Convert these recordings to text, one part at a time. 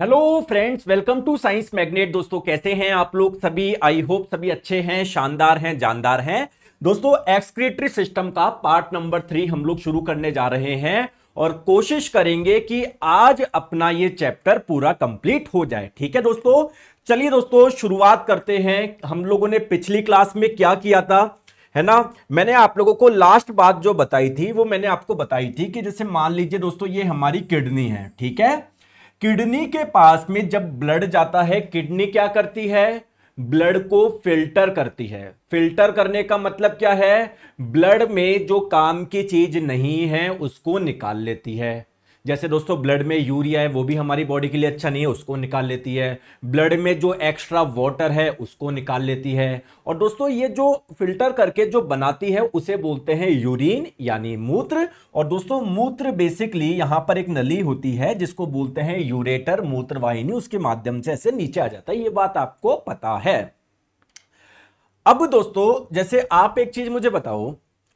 Hello friends, welcome to science magnet. दोस्तों कैसे हैं आप लोग सभी? आई होप सभी अच्छे हैं, शानदार हैं, जानदार हैं। दोस्तों एक्सक्रीटरी सिस्टम का पार्ट नंबर 3 हम लोग शुरू करने जा रहे हैं और कोशिश करेंगे कि आज अपना ये चैप्टर पूरा कंप्लीट हो जाए। ठीक है दोस्तों, चलिए दोस्तों शुरुआत करते हैं। हम लोगों ने पिछली क्लास में क्या किया था, है ना? मैंने आप लोगों को लास्ट बात जो बताई थी वो मैंने आपको बताई थी कि जैसे मान लीजिए दोस्तों ये हमारी किडनी है, ठीक है। किडनी के पास में जब ब्लड जाता है, किडनी क्या करती है? ब्लड को फिल्टर करती है। फिल्टर करने का मतलब क्या है? ब्लड में जो काम की चीज नहीं है उसको निकाल लेती है। जैसे दोस्तों ब्लड में यूरिया है, वो भी हमारी बॉडी के लिए अच्छा नहीं है, उसको निकाल लेती है। ब्लड में जो एक्स्ट्रा वाटर है उसको निकाल लेती है। और दोस्तों ये जो फिल्टर करके जो बनाती है उसे बोलते हैं यूरिन यानी मूत्र। और दोस्तों मूत्र बेसिकली यहां पर एक नली होती है जिसको बोलते हैं यूरेटर, मूत्रवाहिनी, उसके माध्यम से ऐसे नीचे आ जाता है। ये बात आपको पता है। अब दोस्तों जैसे आप एक चीज मुझे बताओ,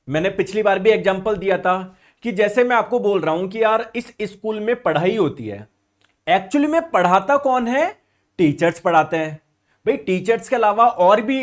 मैंने पिछली बार भी एग्जांपल दिया था कि जैसे मैं आपको बोल रहा हूं कि यार इस स्कूल में पढ़ाई होती है, एक्चुअली में पढ़ाता कौन है? टीचर्स पढ़ाते हैं। भाई टीचर्स के अलावा और भी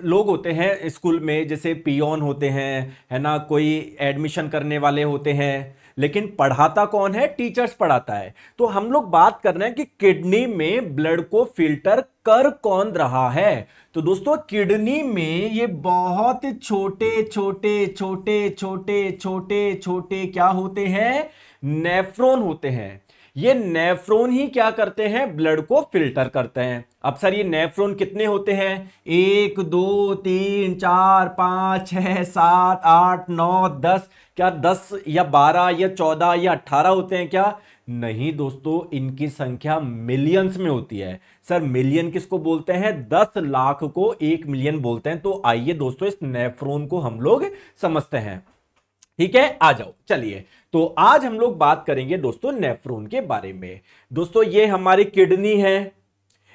लोग होते हैं स्कूल में, जैसे पियोन होते हैं, है ना, कोई एडमिशन करने वाले होते हैं, लेकिन पढ़ाता कौन है? टीचर्स पढ़ाता है। तो हम लोग बात कर रहे हैं कि किडनी में ब्लड को फिल्टर कर कौन रहा है। तो दोस्तों किडनी में ये बहुत छोटे छोटे छोटे छोटे छोटे छोटे क्या होते हैं? नेफ्रॉन होते हैं। ये नेफ्रॉन ही क्या करते हैं? ब्लड को फिल्टर करते हैं। अब सर ये नेफ्रॉन कितने होते हैं? 1 2 3 4 5 6 7 8 9 10। क्या 10 या 12 या 14 या 18 होते हैं क्या? नहीं दोस्तों, इनकी संख्या मिलियंस में होती है। सर मिलियन किसको बोलते हैं? 10 लाख को 1 मिलियन बोलते हैं। तो आइए दोस्तों इस नेफ्रॉन को हम लोग समझते हैं। ठीक है, आ जाओ चलिए। तो आज हम लोग बात करेंगे दोस्तों नेफ्रॉन के बारे में। दोस्तों ये हमारी किडनी है।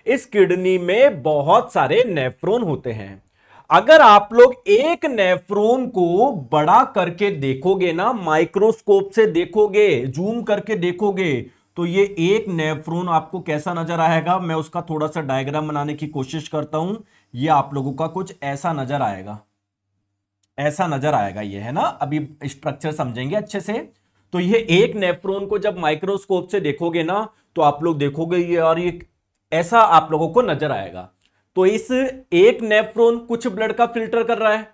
इस किडनी में बहुत सारे नेफ्रॉन होते हैं। अगर आप लोग एक नेफ्रॉन को बड़ा करके देखोगे ना, माइक्रोस्कोप से देखोगे, जूम करके देखोगे, तो ये एक नेफ्रॉन आपको कैसा नजर आएगा? मैं उसका थोड़ा सा डायग्राम बनाने की कोशिश करता हूं। ये आप लोगों का कुछ ऐसा नजर आएगा, ऐसा नजर आएगा ये, है ना। अभी स्ट्रक्चर समझेंगे अच्छे से। तो ये एक नेफ्रॉन को जब माइक्रोस्कोप से देखोगे ना, तो आप लोग देखोगे ये, और ये ऐसा आप लोगों को नजर आएगा। तो इस एक नेफ्रॉन कुछ ब्लड का फिल्टर कर रहा है,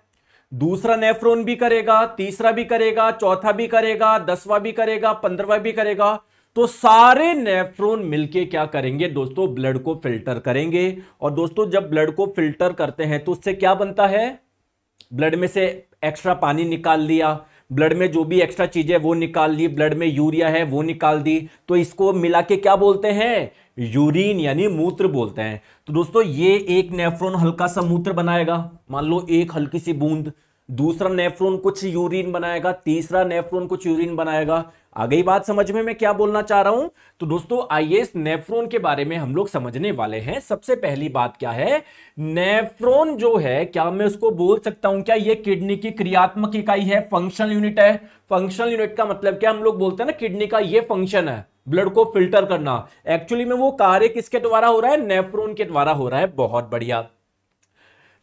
दूसरा नेफ्रॉन भी करेगा, तीसरा भी करेगा, चौथा भी करेगा, 10वां भी करेगा, 15वां भी करेगा। तो सारे नेफ्रॉन मिलके क्या करेंगे दोस्तों? ब्लड को फिल्टर करेंगे। और दोस्तों जब ब्लड को फिल्टर करते हैं तो उससे क्या बनता है? ब्लड में से एक्स्ट्रा पानी निकाल लिया, ब्लड में जो भी एक्स्ट्रा चीजें वो निकाल ली, ब्लड में यूरिया है वो निकाल दी, तो इसको मिला के क्या बोलते हैं? यूरिन यानी मूत्र बोलते हैं। तो दोस्तों ये एक नेफ्रॉन हल्का सा मूत्र बनाएगा, मान लो एक हल्की सी बूंद, दूसरा नेफ्रॉन कुछ यूरिन बनाएगा, तीसरा नेफ्रॉन कुछ यूरिन बनाएगा। आ गई बात समझ में मैं क्या बोलना चाह रहा हूं? तो दोस्तों आइए इस नेफ्रॉन के बारे में हम लोग समझने वाले हैं। सबसे पहली बात क्या है? नेफ्रॉन जो है, क्या मैं उसको बोल सकता हूं क्या ये किडनी की क्रियात्मक इकाई है, फंक्शनल यूनिट है? फंक्शनल यूनिट का मतलब क्या? हम लोग बोलते हैं ना किडनी का ये फंक्शन है ब्लड को फिल्टर करना। एक्चुअली में वो कार्य किसके द्वारा हो रहा है? नेफ्रॉन के द्वारा हो रहा है। बहुत बढ़िया।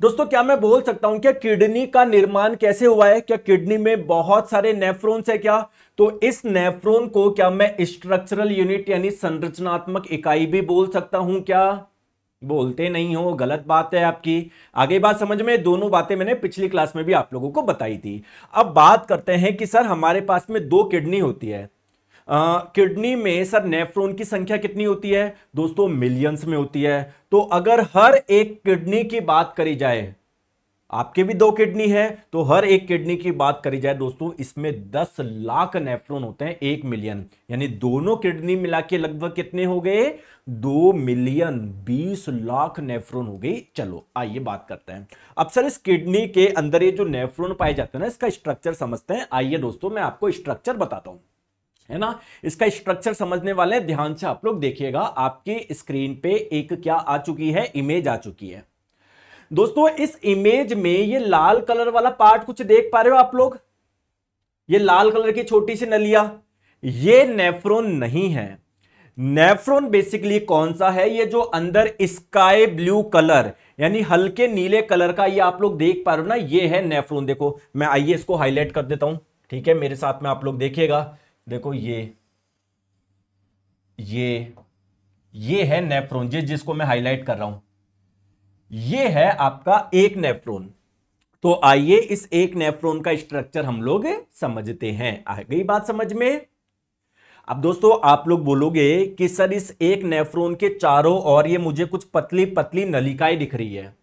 दोस्तों क्या मैं बोल सकता हूं क्या किडनी का निर्माण कैसे हुआ है? क्या किडनी में बहुत सारे नेफ्रॉन्स है क्या? तो इस नेफ्रॉन को क्या मैं स्ट्रक्चरल यूनिट यानी संरचनात्मक इकाई भी बोल सकता हूं क्या? बोलते नहीं हो, गलत बात है आपकी। आगे बात समझ में? दोनों बातें मैंने पिछली क्लास में भी आप लोगों को बताई थी। अब बात करते हैं कि सर हमारे पास में 2 किडनी होती है। किडनी में सर नेफ्रॉन की संख्या कितनी होती है? दोस्तों मिलियंस में होती है। तो अगर हर एक किडनी की बात करी जाए, आपके भी 2 किडनी है, तो हर एक किडनी की बात करी जाए दोस्तों, इसमें 10 लाख नेफ्रॉन होते हैं, 1 मिलियन। यानी दोनों किडनी मिला के लगभग कितने हो गए? 2 मिलियन 20 लाख नेफ्रॉन हो गई। चलो आइए बात करते हैं। अब सर इस किडनी के अंदर ये जो नेफ्रॉन पाए जाते हैं ना, इसका स्ट्रक्चर समझते हैं। आइए दोस्तों मैं आपको स्ट्रक्चर बताता हूं, है ना। इसका स्ट्रक्चर समझने वाले ध्यान से आप लोग देखिएगा। आपकी स्क्रीन पे एक क्या आ चुकी है? इमेज आ चुकी है। दोस्तों इस इमेज में ये लाल कलर वाला पार्ट कुछ देख पा रहे हो आप लोग? ये लाल कलर की छोटी सी नलिया, ये नेफ्रॉन नहीं है। नेफ्रॉन बेसिकली कौन सा है? ये जो अंदर स्काई ब्लू कलर यानी हल्के नीले कलर का ये आप लोग देख पा रहे हो ना, ये है नेफ्रॉन। देखो मैं आइए इसको हाईलाइट कर देता हूं, ठीक है, मेरे साथ में आप लोग देखिएगा। देखो ये है नेफ्रॉन, जिसको मैं हाईलाइट कर रहा हूं, ये है आपका एक नेफ्रॉन। तो आइए इस एक नेफ्रॉन का स्ट्रक्चर हम लोग समझते हैं। आ गई बात समझ में? अब दोस्तों आप लोग बोलोगे कि सर इस एक नेफ्रॉन के चारों ओर ये मुझे कुछ पतली पतली नलिकाएं दिख रही है।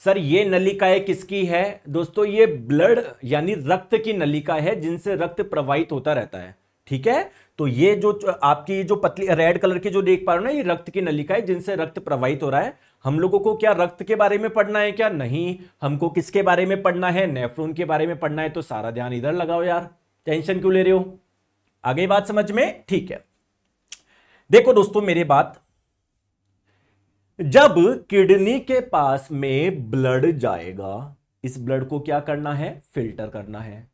सर ये नलिकाएं किसकी है? दोस्तों ये ब्लड यानी रक्त की नलिका है, जिनसे रक्त प्रवाहित होता रहता है, ठीक है। तो ये जो आपकी जो पतली रेड कलर की जो देख पा रहे हो ना, ये रक्त की नलिका है जिनसे रक्त प्रवाहित हो रहा है। हम लोगों को क्या रक्त के बारे में पढ़ना है क्या? नहीं, हमको किसके बारे में पढ़ना है? नेफ्रॉन के बारे में पढ़ना है। तो सारा ध्यान इधर लगाओ यार, टेंशन क्यों ले रहे हो? आ गई बात समझ में? ठीक है, देखो दोस्तों मेरी बात, जब किडनी के पास में ब्लड जाएगा, इस ब्लड को क्या करना है? फिल्टर करना है।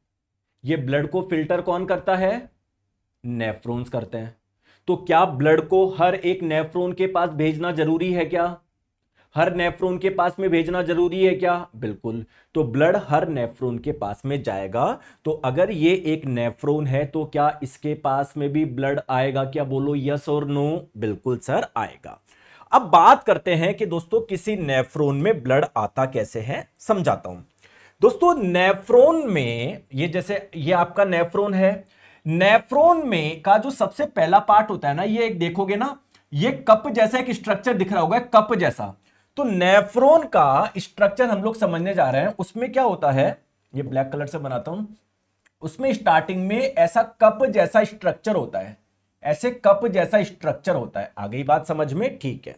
ये ब्लड को फिल्टर कौन करता है? नेफ्रॉन्स करते हैं। तो क्या ब्लड को हर एक नेफ्रॉन के पास भेजना जरूरी है क्या? हर नेफ्रॉन के पास में भेजना जरूरी है क्या? बिल्कुल। तो ब्लड हर नेफ्रॉन के पास में जाएगा। तो अगर ये एक नेफ्रॉन है तो क्या इसके पास में भी ब्लड आएगा क्या? बोलो यस और नो। बिल्कुल सर आएगा। अब बात करते हैं कि दोस्तों किसी नेफ्रॉन में ब्लड आता कैसे है, समझाता हूं। दोस्तों नेफ्रॉन में ये जैसे ये आपका नेफ्रॉन है, नेफ्रॉन में का जो सबसे पहला पार्ट होता है ना, ये एक देखोगे ना, ये कप जैसा एक स्ट्रक्चर दिख रहा होगा, कप जैसा। तो नेफ्रॉन का स्ट्रक्चर हम लोग समझने जा रहे हैं। उसमें क्या होता है, ये ब्लैक कलर से बनाता हूं, उसमें स्टार्टिंग में ऐसा कप जैसा स्ट्रक्चर होता है, ऐसे कप जैसा स्ट्रक्चर होता है। आ गई बात समझ में? ठीक है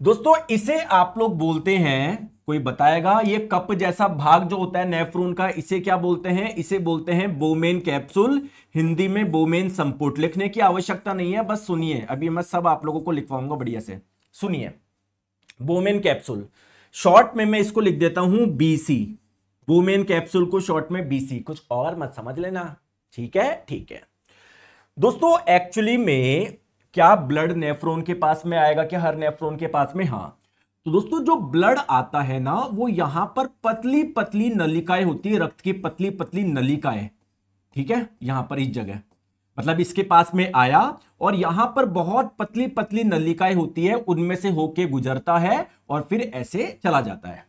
दोस्तों, इसे आप लोग बोलते हैं, कोई बताएगा ये कप जैसा भाग जो होता है नेफ्रॉन का, इसे क्या बोलते हैं? इसे बोलते हैं बोमेन कैप्सूल, हिंदी में बोमेन संपुट। लिखने की आवश्यकता नहीं है, बस सुनिए, अभी मैं सब आप लोगों को लिखवाऊंगा बढ़िया से, सुनिए। बोमेन कैप्सूल, शॉर्ट में मैं इसको लिख देता हूं बीसी, बोमेन कैप्सूल को शॉर्ट में बीसी, कुछ और मत समझ लेना, ठीक है? ठीक है दोस्तों, एक्चुअली में क्या ब्लड नेफ्रॉन के पास में आएगा क्या? हर नेफ्रॉन के पास में? हाँ। तो दोस्तों जो ब्लड आता है ना, वो यहां पर पतली पतली नलिकाएं होती है, रक्त की पतली पतली नलिकाएं, ठीक है, यहां पर इस जगह, मतलब इसके पास में आया और यहां पर बहुत पतली पतली नलिकाएं होती है, उनमें से होके गुजरता है और फिर ऐसे चला जाता है।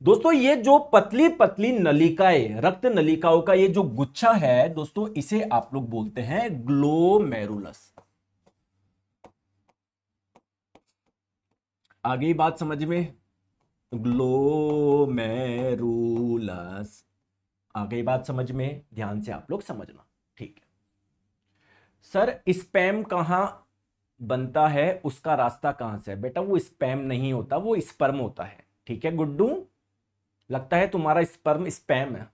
दोस्तों ये जो पतली पतली नलिकाएं, रक्त नलिकाओं का ये जो गुच्छा है दोस्तों, इसे आप लोग बोलते हैं ग्लोमेरुलस। आ गई बात समझ में? ग्लोमेरुलस, आ गई बात समझ में? ध्यान से आप लोग समझना, ठीक है। सर स्पैम कहां बनता है, उसका रास्ता कहां से है? बेटा वो स्पैम नहीं होता, वो स्पर्म होता है, ठीक है गुड्डू? लगता है तुम्हारा स्पर्म स्पैम है,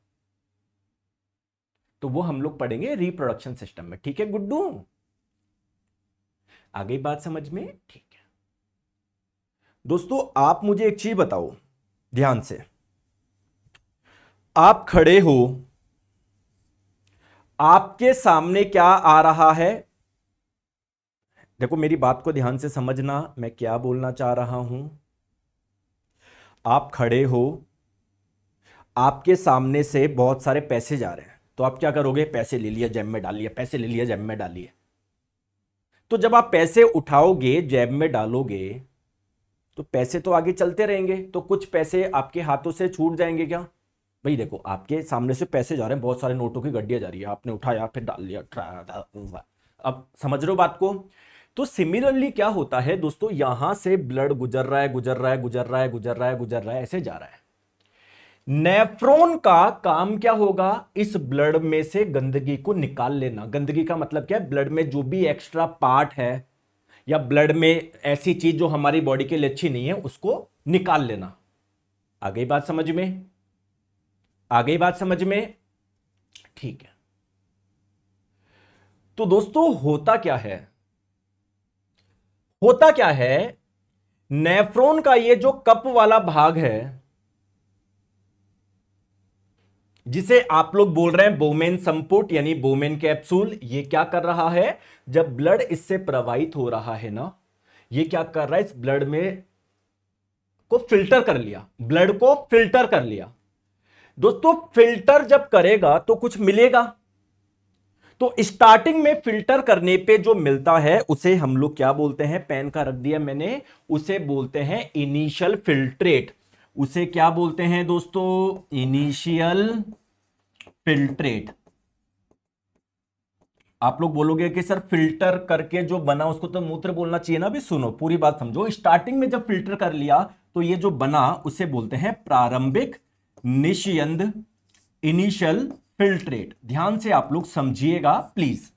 तो वो हम लोग पढ़ेंगे रिप्रोडक्शन सिस्टम में, ठीक है गुड्डू? आ गई बात समझ में? ठीक है दोस्तों, आप मुझे एक चीज बताओ ध्यान से, आप खड़े हो, आपके सामने क्या आ रहा है? देखो मेरी बात को ध्यान से समझना, मैं क्या बोलना चाह रहा हूं। आप खड़े हो, आपके सामने से बहुत सारे पैसे जा रहे हैं, तो आप क्या करोगे? पैसे ले लिया जेब में डाल लिया, पैसे ले लिया जेब में डालिए। तो जब आप पैसे उठाओगे जेब में डालोगे, तो पैसे तो आगे चलते रहेंगे, तो कुछ पैसे आपके हाथों से छूट जाएंगे क्या? भाई देखो आपके सामने से पैसे जा रहे हैं, बहुत सारे नोटों की गड्डियां जा रही है, आपने उठाया फिर डाल लिया, अब समझ रहे हो बात को? तो सिमिलरली क्या होता है दोस्तों, यहां से ब्लड गुजर रहा है, गुजर रहा है, गुजर रहा है, गुजर रहा है, गुजर रहा है, ऐसे जा रहा है। नेफ्रॉन का काम क्या होगा? इस ब्लड में से गंदगी को निकाल लेना। गंदगी का मतलब क्या है? ब्लड में जो भी एक्स्ट्रा पार्ट है या ब्लड में ऐसी चीज जो हमारी बॉडी के लिए अच्छी नहीं है, उसको निकाल लेना। आ गई बात समझ में? आ गई बात समझ में? ठीक है। तो दोस्तों होता क्या है, होता क्या है, नेफ्रॉन का ये जो कप वाला भाग है, जिसे आप लोग बोल रहे हैं बोमेन संपुट यानी बोमेन कैप्सूल। ये क्या कर रहा है, जब ब्लड इससे प्रवाहित हो रहा है ना, ये क्या कर रहा है, इस ब्लड में को फिल्टर कर लिया, ब्लड को फिल्टर कर लिया। दोस्तों फिल्टर जब करेगा तो कुछ मिलेगा, तो स्टार्टिंग में फिल्टर करने पे जो मिलता है उसे हम लोग क्या बोलते हैं, पेन का रख दिया मैंने, उसे बोलते हैं इनिशियल फिल्ट्रेट। उसे क्या बोलते हैं दोस्तों, इनिशियल फिल्ट्रेट। आप लोग बोलोगे कि सर फिल्टर करके जो बना उसको तो मूत्र बोलना चाहिए ना, भी सुनो पूरी बात समझो। स्टार्टिंग में जब फिल्टर कर लिया तो ये जो बना उसे बोलते हैं प्रारंभिक निस्यंद, इनिशियल फिल्ट्रेट। ध्यान से आप लोग समझिएगा प्लीज।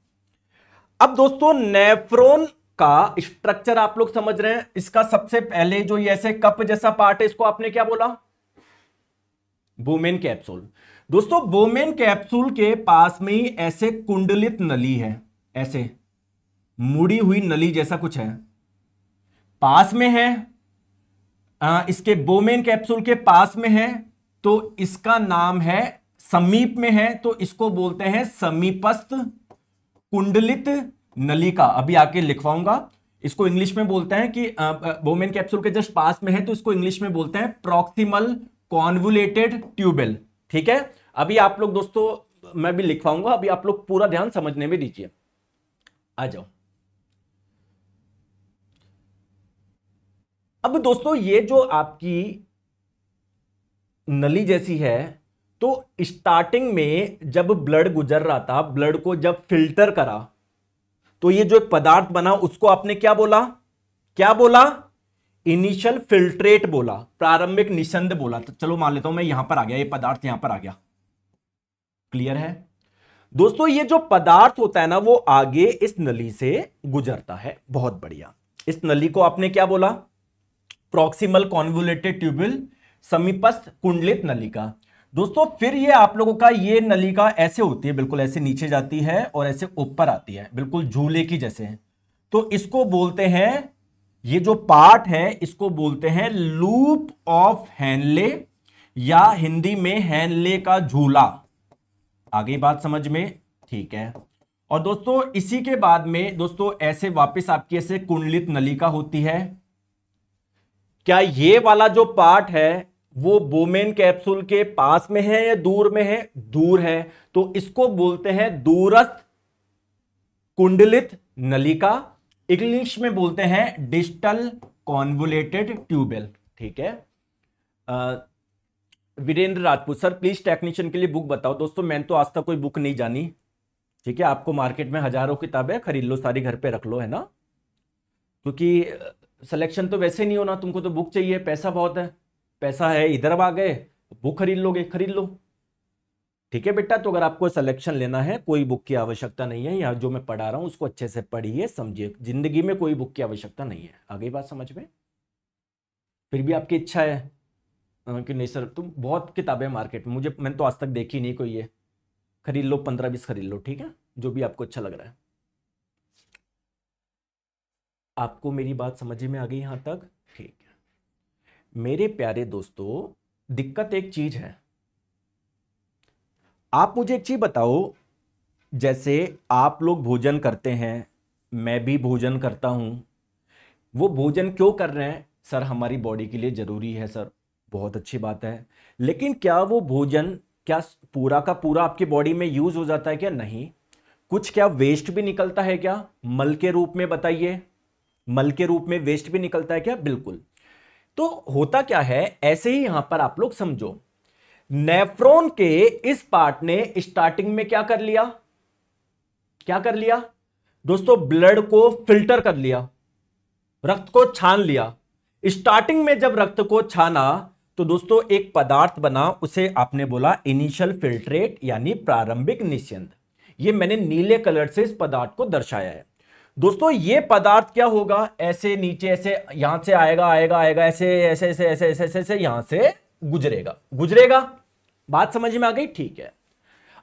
अब दोस्तों नेफ्रॉन का स्ट्रक्चर आप लोग समझ रहे हैं। इसका सबसे पहले जो ये ऐसे कप जैसा पार्ट है इसको आपने क्या बोला, बोमेन कैप्सूल। दोस्तों बोमेन कैप्सूल के पास में ही ऐसे कुंडलित नली है, ऐसे मुड़ी हुई नली जैसा कुछ है, पास में है, इसके बोमेन कैप्सूल के पास में है, तो इसका नाम है, समीप में है तो इसको बोलते हैं समीपस्थ कुंडलित नलिका। अभी आके लिखवाऊंगा। इसको इंग्लिश में बोलते हैं कि बोमेन कैप्सूल के जस्ट पास में है तो इसको इंग्लिश में बोलते हैं प्रॉक्सिमल कॉन्वुलेटेड ट्यूबेल। ठीक है, अभी आप लोग दोस्तों मैं भी लिखवाऊंगा, अभी आप लोग पूरा ध्यान समझने में दीजिए। आ जाओ। अब दोस्तों ये जो आपकी नली जैसी है, तो स्टार्टिंग में जब ब्लड गुजर रहा था, ब्लड को जब फिल्टर करा तो ये जो पदार्थ बना उसको आपने क्या बोला, क्या बोला, इनिशियल फिल्ट्रेट बोला, प्रारंभिक निस्यंद बोला। तो चलो मान लेता हूं मैं, यहां पर आ गया, ये पदार्थ यहां पर आ गया। क्लियर है दोस्तों, ये जो पदार्थ होता है ना वो आगे इस नली से गुजरता है। बहुत बढ़िया। इस नली को आपने क्या बोला, प्रॉक्सिमल कॉन्वुलेटेड ट्यूबुल, समीपस्थ कुंडलित नलिका। दोस्तों फिर ये आप लोगों का ये नलिका ऐसे होती है, बिल्कुल ऐसे नीचे जाती है और ऐसे ऊपर आती है, बिल्कुल झूले की जैसे। तो इसको बोलते हैं, ये जो पार्ट है इसको बोलते हैं लूप ऑफ हेनले, या हिंदी में हेनले का झूला। आ गई बात समझ में, ठीक है। और दोस्तों इसी के बाद में दोस्तों ऐसे वापस आपकी ऐसे कुंडलित नलिका होती है। क्या ये वाला जो पार्ट है वो बोमेन कैप्सूल के पास में है या दूर में है, दूर है, तो इसको बोलते हैं दूरस्थ कुंडलित नलिका। इंग्लिश में बोलते हैं डिस्टल कॉन्वुलेटेड ट्यूबेल। ठीक है। Virendra Rajput sir please technician के लिए बुक बताओ। दोस्तों मैंने तो आज तक कोई बुक नहीं जानी। ठीक है, आपको मार्केट में हजारों किताबें, खरीद लो सारी, घर पे रख लो, है ना, क्योंकि सिलेक्शन तो वैसे नहीं होना। तुमको तो बुक चाहिए, पैसा बहुत है, पैसा है, इधर आ गए बुक खरीद लोगे, खरीद लो। ठीक है बेटा, तो अगर आपको सिलेक्शन लेना है कोई बुक की आवश्यकता नहीं है। यहाँ जो मैं पढ़ा रहा हूं उसको अच्छे से पढ़िए, समझिए। जिंदगी में कोई बुक की आवश्यकता नहीं है। आ गई बात समझ में। फिर भी आपकी इच्छा है कि नहीं सर तुम, बहुत किताबें मार्केट में, मैंने तो आज तक देखी नहीं कोई, ये खरीद लो, 15-20 खरीद लो। ठीक है, जो भी आपको अच्छा लग रहा है। आपको मेरी बात समझ में आ गई यहां तक? ठीक है मेरे प्यारे दोस्तों, दिक्कत एक चीज है। आप मुझे एक चीज बताओ, जैसे आप लोग भोजन करते हैं, मैं भी भोजन करता हूं, वो भोजन क्यों कर रहे हैं सर, हमारी बॉडी के लिए जरूरी है सर, बहुत अच्छी बात है। लेकिन क्या वो भोजन क्या पूरा का पूरा आपकी बॉडी में यूज हो जाता है क्या? नहीं। कुछ क्या वेस्ट भी निकलता है क्या, मल के रूप में? बताइए, मल के रूप में वेस्ट भी निकलता है क्या? बिल्कुल। तो होता क्या है, ऐसे ही यहां पर आप लोग समझो, नेफ्रॉन के इस पार्ट ने स्टार्टिंग में क्या कर लिया, क्या कर लिया दोस्तों, ब्लड को फिल्टर कर लिया, रक्त को छान लिया। स्टार्टिंग में जब रक्त को छाना तो दोस्तों एक पदार्थ बना, उसे आपने बोला इनिशियल फिल्ट्रेट यानी प्रारंभिक निस्यंद। ये मैंने नीले कलर से इस पदार्थ को दर्शाया है। दोस्तों ये पदार्थ क्या होगा, ऐसे नीचे ऐसे यहां से आएगा आएगा आएगा, ऐसे ऐसे ऐसे ऐसे ऐसे ऐसे, ऐसे यहां से गुजरेगा, गुजरेगा। बात समझ में आ गई? ठीक है।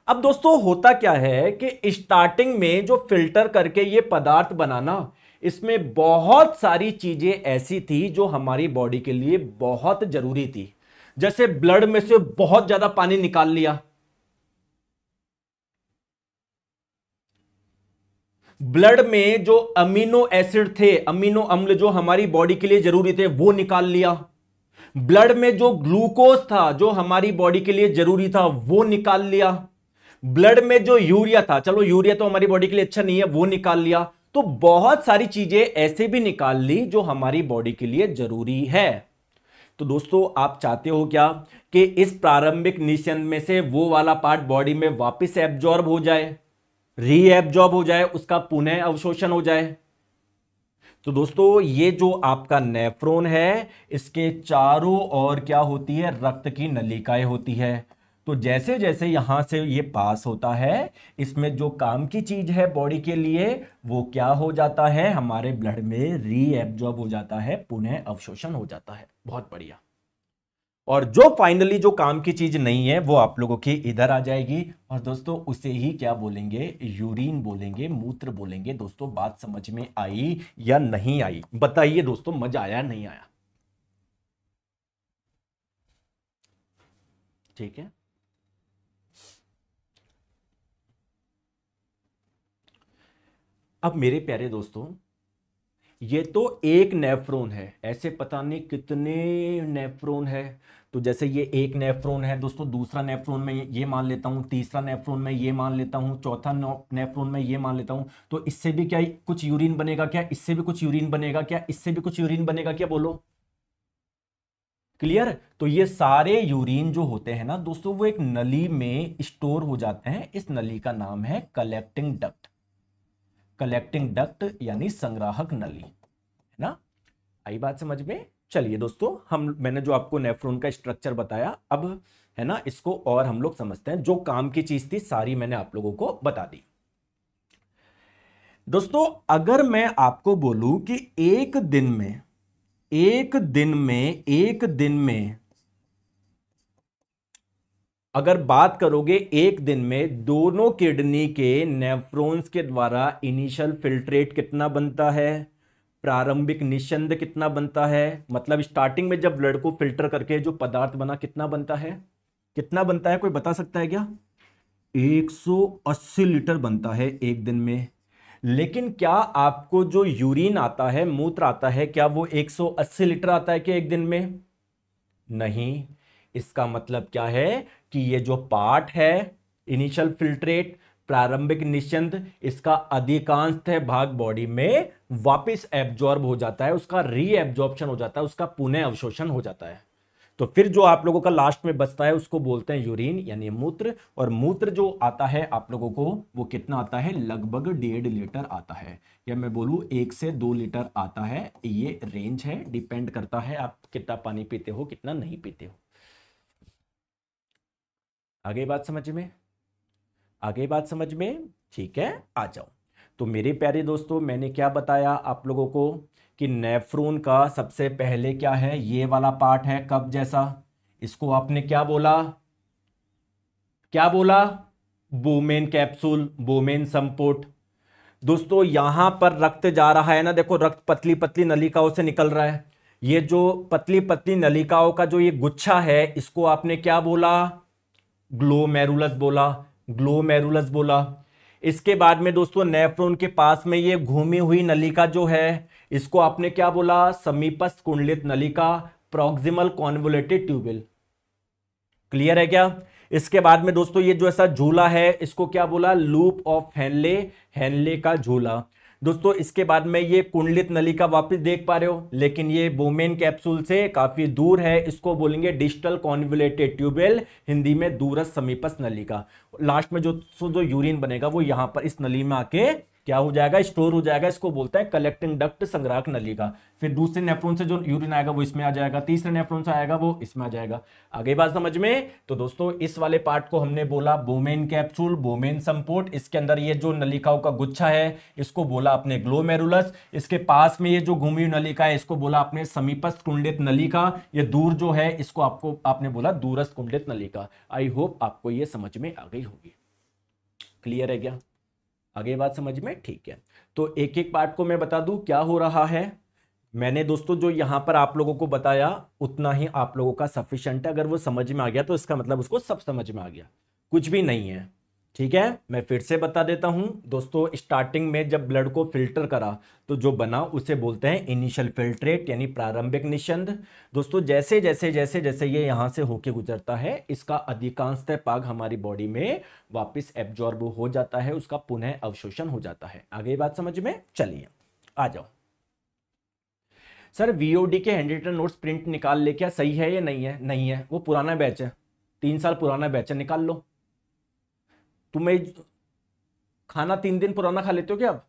अब दोस्तों होता क्या है कि स्टार्टिंग में जो फिल्टर करके ये पदार्थ बनाना, इसमें बहुत सारी चीजें ऐसी थी जो हमारी बॉडी के लिए बहुत जरूरी थी। जैसे ब्लड में से बहुत ज्यादा पानी निकाल लिया, ब्लड में जो अमीनो एसिड थे, अमीनो अम्ल जो हमारी बॉडी के लिए जरूरी थे, वो निकाल लिया। ब्लड में जो ग्लूकोज था जो हमारी बॉडी के लिए जरूरी था, वो निकाल लिया। ब्लड में जो यूरिया था, चलो यूरिया तो हमारी बॉडी के लिए अच्छा नहीं है, वो निकाल लिया। तो बहुत सारी चीजें ऐसे भी निकाल ली जो हमारी बॉडी के लिए जरूरी है। तो दोस्तों आप चाहते हो क्या कि इस प्रारंभिक निस्यंद में से वो वाला पार्ट बॉडी में वापस एब्जॉर्ब हो जाए, रीएब्जॉर्ब हो जाए, उसका पुनः अवशोषण हो जाए। तो दोस्तों ये जो आपका नेफ्रॉन है, इसके चारों ओर क्या होती है, रक्त की नलिकाएं होती है। तो जैसे जैसे यहां से ये पास होता है, इसमें जो काम की चीज है बॉडी के लिए, वो क्या हो जाता है, हमारे ब्लड में रीएब्जॉर्ब हो जाता है, पुनः अवशोषण हो जाता है। बहुत बढ़िया। और जो फाइनली जो काम की चीज नहीं है, वो आप लोगों की इधर आ जाएगी, और दोस्तों उसे ही क्या बोलेंगे, यूरिन बोलेंगे, मूत्र बोलेंगे। दोस्तों बात समझ में आई या नहीं आई, बताइए दोस्तों, मजा आया नहीं आया? ठीक है। अब मेरे प्यारे दोस्तों, ये तो एक नेफ्रॉन है, ऐसे पता नहीं कितने नेफ्रॉन है। तो जैसे ये एक नेफ्रॉन है दोस्तों, दूसरा नेफ्रॉन में ये मान लेता हूं, तीसरा नेफ्रॉन में ये मान लेता हूं, चौथा नेफ्रॉन में ये मान लेता हूं। तो इससे भी क्या कुछ यूरिन बनेगा क्या, इससे भी कुछ यूरिन बनेगा क्या, इससे भी कुछ यूरिन बनेगा क्या, बोलो? क्लियर? तो ये सारे यूरिन जो होते हैं ना दोस्तों, वो एक नली में स्टोर हो जाते हैं। इस नली का नाम है कलेक्टिंग डक्ट। कलेक्टिंग डक्ट यानी संग्राहक नली, है ना? आई बात समझ में? चलिए दोस्तों, मैंने जो आपको नेफ्रॉन का स्ट्रक्चर बताया, अब है ना, इसको और हम लोग समझते हैं। जो काम की चीज थी सारी मैंने आप लोगों को बता दी। दोस्तों अगर मैं आपको बोलूं कि एक दिन में अगर बात करोगे, एक दिन में दोनों किडनी के नेफ्रॉन्स के द्वारा इनिशियल फिल्ट्रेट कितना बनता है, प्रारंभिक निस्यंद कितना बनता है, मतलब स्टार्टिंग में जब ब्लड को फिल्टर करके जो पदार्थ बना, कितना बनता है, कितना बनता है, कोई बता सकता है क्या? 180 लीटर बनता है एक दिन में। लेकिन क्या आपको जो यूरिन आता है, मूत्र आता है, क्या वो 180 लीटर आता है क्या एक दिन में? नहीं। इसका मतलब क्या है कि ये जो पार्ट है, इनिशियल फिल्ट्रेट, प्रारंभिक निस्यंद, इसका अधिकांशतः भाग बॉडी में वापस एब्जॉर्ब हो जाता है, उसका रीएब्जॉर्प्शन हो जाता है, उसका पुनः अवशोषण हो जाता है। तो फिर जो आप लोगों का लास्ट में बचता है उसको बोलते हैं यूरिन यानी मूत्र। और मूत्र जो आता है आप लोगों को, वो कितना आता है, लगभग 1.5 लीटर आता है, या मैं बोलूं 1 से 2 लीटर आता है। ये रेंज है, डिपेंड करता है आप कितना पानी पीते हो, कितना नहीं पीते हो। आगे बात समझ में? आगे बात समझ में? ठीक है, आ जाओ। तो मेरे प्यारे दोस्तों, मैंने क्या बताया आप लोगों को कि नेफ्रॉन का सबसे पहले क्या है, ये वाला पार्ट है कप जैसा, इसको आपने क्या बोला, क्या बोला, बोमेन कैप्सूल, बोमेन संपुट। दोस्तों यहां पर रक्त जा रहा है ना, देखो रक्त पतली पतली नलिकाओं से निकल रहा है। ये जो पतली पतली नलिकाओं का जो ये गुच्छा है, इसको आपने क्या बोला, ग्लोमेरुलस बोला, ग्लोमेरुलस बोला। इसके बाद में दोस्तों नेफ्रॉन के पास में ये घूमी हुई नलिका जो है, इसको आपने क्या बोला, समीपस्थ कुंडलित नलिका, प्रॉक्सिमल कॉन्वोलेटेड ट्यूबल। क्लियर है क्या? इसके बाद में दोस्तों ये जो ऐसा झूला है, इसको क्या बोला, लूप ऑफ हेनले, हेनले का झूला। दोस्तों इसके बाद में ये कुंडलित नलिका वापस देख पा रहे हो, लेकिन ये बोमेन कैप्सूल से काफी दूर है, इसको बोलेंगे डिस्टल कॉन्वोलेटेड ट्यूबल, हिंदी में दूरस्थ समीपस्थ नलिका। लास्ट में जो यूरिन बनेगा वो यहां पर इस नली में आके क्या हो जाएगा, स्टोर हो जाएगा, इसको बोलते हैं कलेक्टिंग डक्ट, संग्राहक नलिका। फिर दूसरे नेफ्रॉन से जो यूरिन आएगा वो इसमें आ जाएगा, तीसरे नेफ्रॉन से आएगा वो इसमें आ जाएगा। आगे बात समझ में? तो दोस्तों इस वाले पार्ट को हमने बोला बोमेन कैप्सूल, बोमेन संपुट। इसके अंदर ये जो नलिकाओं का गुच्छा है, इसको बोला आपने ग्लोमेरुलस। इसके पास में ये जो घूमी हुई नलिका है, इसको बोला आपने समीपस्थ कुंडलित नलिका। ये दूर जो है, इसको आपने बोला दूरस्थ कुंडलित नलिका। आई होप आपको ये समझ में आ गई होगी। क्लियर है क्या? आगे बात समझ में? ठीक है। तो एक एक पार्ट को मैं बता दूं क्या हो रहा है। मैंने दोस्तों जो यहां पर आप लोगों को बताया उतना ही आप लोगों का सफिशिएंट है। अगर वो समझ में आ गया तो इसका मतलब उसको सब समझ में आ गया, कुछ भी नहीं है। ठीक है, मैं फिर से बता देता हूं दोस्तों, स्टार्टिंग में जब ब्लड को फिल्टर करा तो जो बना उसे बोलते हैं इनिशियल फिल्ट्रेट यानी प्रारंभिक निस्यंद। दोस्तों जैसे जैसे जैसे जैसे ये यहां से होके गुजरता है, इसका अधिकांशतः भाग हमारी बॉडी में वापस एब्जॉर्ब हो जाता है, उसका पुनः अवशोषण हो जाता है। आगे बात समझ में, चलिए आ जाओ। सर वीओडी के हैंड रिटन नोट्स प्रिंट निकाल ले, क्या सही है या नहीं है? नहीं है, वो पुराना बैच है, 3 साल पुराना बैच है, निकाल लो। तुम्हें खाना 3 दिन पुराना खा लेते हो क्या अब?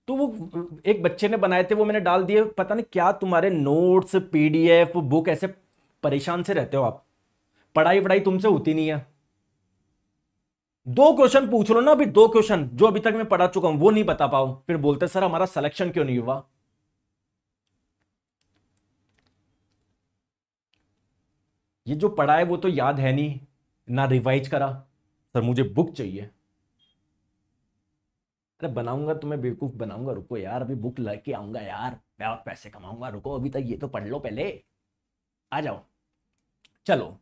तो वो एक बच्चे ने बनाए थे, वो मैंने डाल दिए, पता नहीं क्या तुम्हारे नोट्स पीडीएफ बुक, ऐसे परेशान से रहते हो आप, पढ़ाई वढ़ाई तुमसे होती नहीं है। 2 क्वेश्चन पूछ लो ना, अभी 2 क्वेश्चन जो अभी तक मैं पढ़ा चुका हूं वो नहीं बता पाओ, फिर बोलते सर हमारा सिलेक्शन क्यों नहीं हुआ। ये जो पढ़ा है वो तो याद है नहीं, ना रिवाइज करा। सर मुझे बुक चाहिए। अरे बनाऊंगा, तुम्हें बेवकूफ बनाऊंगा, रुको यार, अभी बुक लेके आऊंगा यार, मैं और पैसे कमाऊंगा, रुको अभी तक ये तो पढ़ लो पहले, आ जाओ। चलो,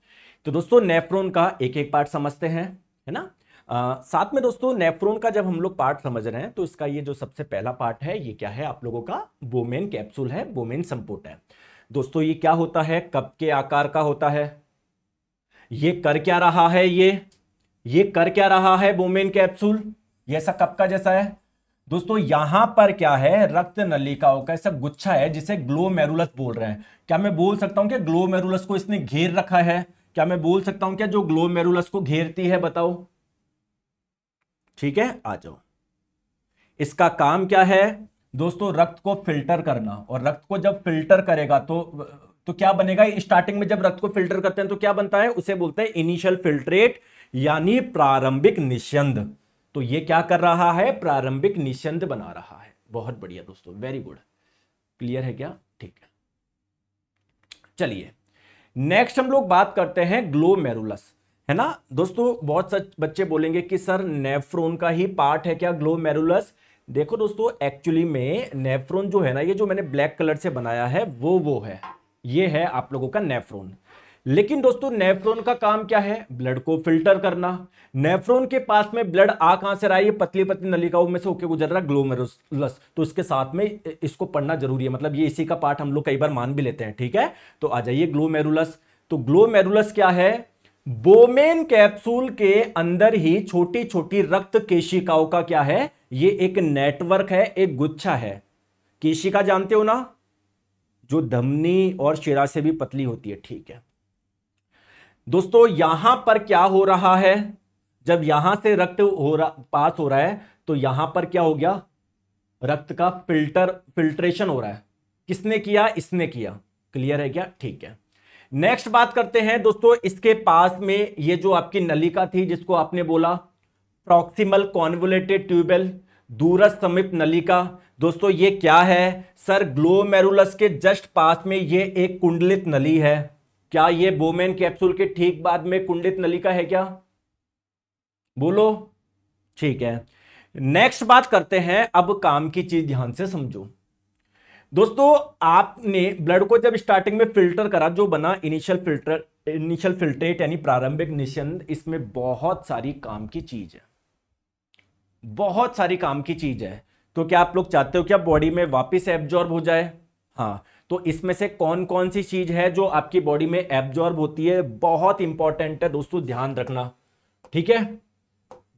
तो दोस्तों नेफ्रॉन का एक एक पार्ट समझते हैं, है ना। साथ में दोस्तों नेफ्रॉन का जब हम लोग पार्ट समझ रहे हैं तो इसका ये जो सबसे पहला पार्ट है ये क्या है आप लोगों का, बोमेन कैप्सूल है, बोमेन संपुट है। दोस्तों ये क्या होता है, कप के आकार का होता है। ये कर क्या रहा है, ये कर क्या रहा है बोमेन कैप्सूल, ये ऐसा कप का जैसा है। दोस्तों यहां पर क्या है, रक्त नलिकाओं का ऐसा गुच्छा है जिसे ग्लोमेरुलस बोल रहे हैं। क्या मैं बोल सकता हूं कि ग्लोमेरुलस को इसने घेर रखा है? क्या मैं बोल सकता हूं क्या जो ग्लोमेरुलस को घेरती है, बताओ। ठीक है, आ जाओ। इसका काम क्या है दोस्तों, रक्त को फिल्टर करना, और रक्त को जब फिल्टर करेगा तो क्या बनेगा, स्टार्टिंग में जब रक्त को फिल्टर करते हैं तो क्या बनता है, उसे बोलते हैं इनिशियल फिल्ट्रेट यानी प्रारंभिक निस्यंद। तो ये क्या कर रहा है, प्रारंभिक निस्यंद बना रहा है। बहुत बढ़िया दोस्तों, वेरी गुड, क्लियर है क्या? ठीक है, चलिए नेक्स्ट हम लोग बात करते हैं ग्लोमेरुलस, है ना। दोस्तों बहुत सच बच्चे बोलेंगे कि सर नेफ्रॉन का ही पार्ट है क्या ग्लोमेरुलस। देखो दोस्तों, एक्चुअली में नेफ्रॉन जो है ना, ये जो मैंने ब्लैक कलर से बनाया है वो है, ये है आप लोगों का नेफ्रॉन। लेकिन दोस्तों नेफ्रॉन का काम क्या है, ब्लड को फिल्टर करना। नेफ्रॉन के पास में ब्लड आ कहां से रहा है, ये पतली पतली नलिकाओं में से होकर गुजर रहा है ग्लोमेरुलस, तो इसके साथ में इसको पढ़ना जरूरी है, मतलब ये इसी का पार्ट हम लोग कई बार मान भी लेते हैं। ठीक है, तो आ जाइए ग्लोमेरुलस। तो ग्लोमेरुलस क्या है, बोमेन कैप्सूल के अंदर ही छोटी छोटी रक्त केशिकाओं का क्या है, ये एक नेटवर्क है, एक गुच्छा है। केशिका जानते हो ना, जो धमनी और शिरा से भी पतली होती है। ठीक है दोस्तों, यहां पर क्या हो रहा है, जब यहां से रक्त पास हो रहा है तो यहां पर क्या हो गया, रक्त का फिल्ट्रेशन हो रहा है। किसने किया, इसने किया। क्लियर है क्या? ठीक है, नेक्स्ट बात करते हैं दोस्तों, इसके पास में ये जो आपकी नलिका थी जिसको आपने बोला प्रॉक्सिमल कॉन्वोलेटेड ट्यूबल, दूरस्थ समीप नलिका। दोस्तों ये क्या है, सर ग्लोमेरुलस के जस्ट पास में ये एक कुंडलित नली है। क्या ये बोमेन कैप्सूल के ठीक बाद में कुंडलित नलिका है क्या, बोलो। ठीक है, नेक्स्ट बात करते हैं, अब काम की चीज ध्यान से समझो। दोस्तों आपने ब्लड को जब स्टार्टिंग में फिल्टर करा, जो बना इनिशियल फिल्ट्रेट यानी प्रारंभिक निस्यंद, इसमें बहुत सारी काम की चीज है, बहुत सारी काम की चीज है। तो क्या आप लोग चाहते हो क्या बॉडी में वापस एब्जॉर्ब हो जाए? हाँ, तो इसमें से कौन कौन सी चीज है जो आपकी बॉडी में एब्जॉर्ब होती है, बहुत इंपॉर्टेंट है दोस्तों, ध्यान रखना। ठीक है,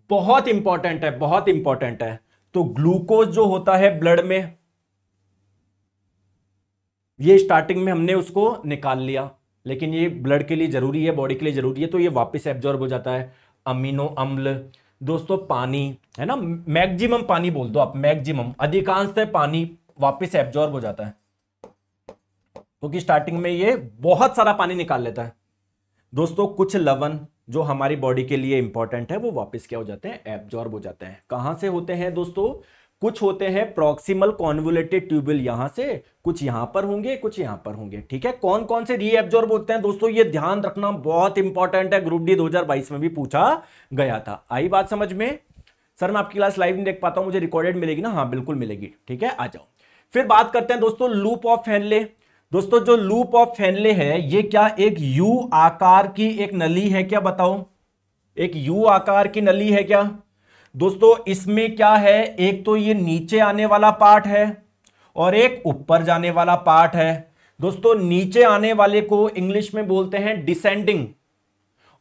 बहुत इंपॉर्टेंट है, बहुत इंपॉर्टेंट है। तो ग्लूकोज जो होता है ब्लड में, ये स्टार्टिंग में हमने उसको निकाल लिया, लेकिन ये ब्लड के लिए जरूरी है, बॉडी के लिए जरूरी है, तो ये वापस एब्जॉर्ब हो जाता है। अमीनो अम्ल, दोस्तों पानी, है ना, मैक्सिमम पानी बोल दो आप, मैक्सिमम, अधिकांशतः पानी वापस एब्जॉर्ब हो जाता है, क्योंकि स्टार्टिंग में ये बहुत सारा पानी निकाल लेता है। दोस्तों कुछ लवण जो हमारी बॉडी के लिए इंपॉर्टेंट है वो वापस क्या हो जाते हैं, एब्जॉर्ब हो जाते हैं। कहां से होते हैं दोस्तों, कुछ होते हैं प्रॉक्सिमल कॉन्वोलेटेड ट्यूबल, यहां से, कुछ यहां पर होंगे, कुछ यहां पर होंगे। ठीक है, कौन कौन से रीएब्जॉर्ब होते हैं दोस्तों, ये ध्यान रखना, बहुत इंपॉर्टेंट है, ग्रुप डी 2022 में भी पूछा गया था। आई बात समझ में? सर मैं आपकी क्लास लाइव नहीं देख पाता हूं, मुझे रिकॉर्डेड मिलेगी ना? हाँ बिल्कुल मिलेगी। ठीक है, आ जाओ। फिर बात करते हैं दोस्तों लूप ऑफ हेनले। दोस्तों जो लूप ऑफ हेनले है, ये क्या एक यू आकार की एक नली है क्या, बताओ। एक यू आकार की नली है क्या दोस्तों? इसमें क्या है, एक तो ये नीचे आने वाला पार्ट है और एक ऊपर जाने वाला पार्ट है। दोस्तों नीचे आने वाले को इंग्लिश में बोलते हैं डिसेंडिंग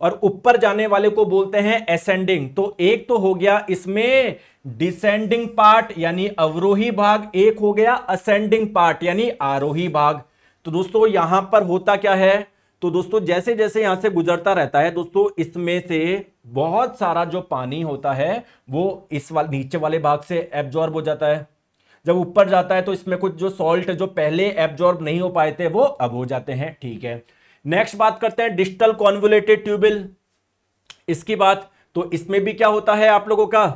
और ऊपर जाने वाले को बोलते हैं एसेंडिंग। तो एक तो हो गया इसमें डिसेंडिंग पार्ट यानी अवरोही भाग, एक हो गया असेंडिंग पार्ट यानी आरोही भाग। तो दोस्तों यहां पर होता क्या है, तो दोस्तों जैसे जैसे यहां से गुजरता रहता है दोस्तों, इसमें से बहुत सारा जो पानी होता है वो इस नीचे वाले भाग से एब्जॉर्ब हो जाता है। जब ऊपर जाता है तो इसमें कुछ जो सॉल्ट जो पहले एब्जॉर्ब नहीं हो पाए थे वो अब हो जाते हैं। ठीक है, नेक्स्ट बात करते हैं डिस्टल कॉन्वोल्यूटेड ट्यूबिल। इसकी बात, तो इसमें भी क्या होता है आप लोगों का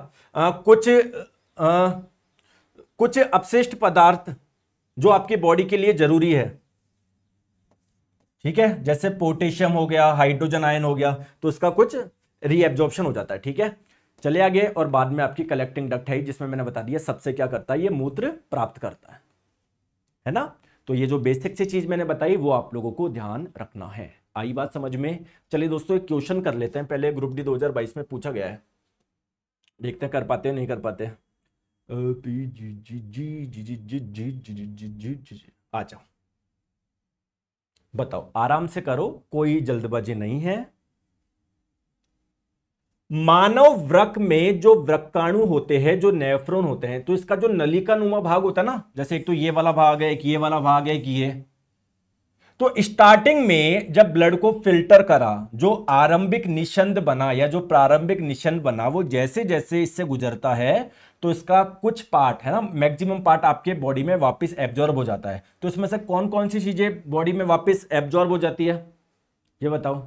कुछ अपशिष्ट पदार्थ जो आपकी बॉडी के लिए जरूरी है, ठीक है, जैसे पोटेशियम हो गया, हाइड्रोजन आयन हो गया, तो इसका कुछ रीएब्जॉर्प्शन हो जाता है। ठीक है, चले आगे। और बाद में आपकी कलेक्टिंग डक्ट है जिसमें मैंने बता दिया सबसे क्या करता है, ये मूत्र प्राप्त करता है ना। तो ये जो बेसिक सी चीज मैंने बताई वो आप लोगों को ध्यान रखना है। आई बात समझ में? चलिए दोस्तों एक क्वेश्चन कर लेते हैं, पहले ग्रुप डी 2022 में पूछा गया है, देखते हैं कर पाते हैं नहीं कर पाते। आ जाओ, बताओ, आराम से करो, कोई जल्दबाजी नहीं है। मानव वृक्क में जो वृक्काणु होते हैं, जो नेफ्रॉन होते हैं, तो इसका जो नलिका नुमा भाग होता है ना, जैसे एक तो ये वाला भाग है, एक ये वाला भाग है, कि ये तो स्टार्टिंग में जब ब्लड को फिल्टर करा, जो आरंभिक निशंद बना या जो प्रारंभिक निशंद बना, वो जैसे जैसे इससे गुजरता है तो इसका कुछ पार्ट है ना, मैक्सिमम पार्ट आपके बॉडी में वापस एब्जॉर्ब हो जाता है। तो इसमें से कौन कौन सी चीजें बॉडी में वापस एब्जॉर्ब हो जाती है, ये बताओ।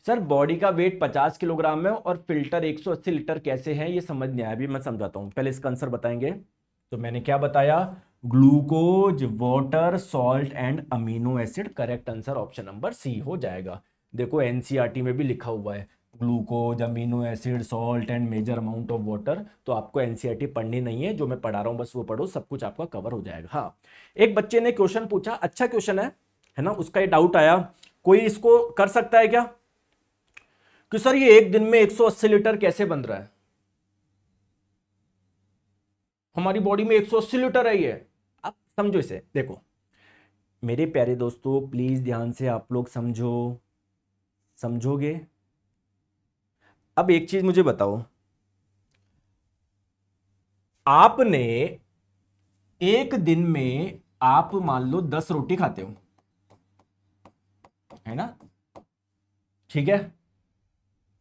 सर बॉडी का वेट 50 किलोग्राम है और फिल्टर 180 लीटर कैसे है, ये समझ नहीं आया, अभी मैं समझाता हूं, पहले इसका आंसर बताएंगे। तो मैंने क्या बताया, glucose, water, salt and amino acid. Correct answer option number C हो जाएगा। देखो एनसीईआरटी में भी लिखा हुआ है glucose, amino acid, salt and major amount of water. तो आपको एनसीईआरटी पढ़नी नहीं है, जो मैं पढ़ा रहा हूं बस वो पढ़ो, सब कुछ आपका कवर हो जाएगा। हाँ, एक बच्चे ने क्वेश्चन पूछा, अच्छा क्वेश्चन है ना, उसका ये डाउट आया, कोई इसको कर सकता है क्या कि सर ये एक दिन में 180 लीटर कैसे बन रहा है, हमारी बॉडी में 180 लीटर है ये। आप समझो इसे, देखो मेरे प्यारे दोस्तों प्लीज ध्यान से आप लोग समझोगे। अब एक चीज मुझे बताओ, आपने एक दिन में आप मान लो 10 रोटी खाते हो, है ना, ठीक है,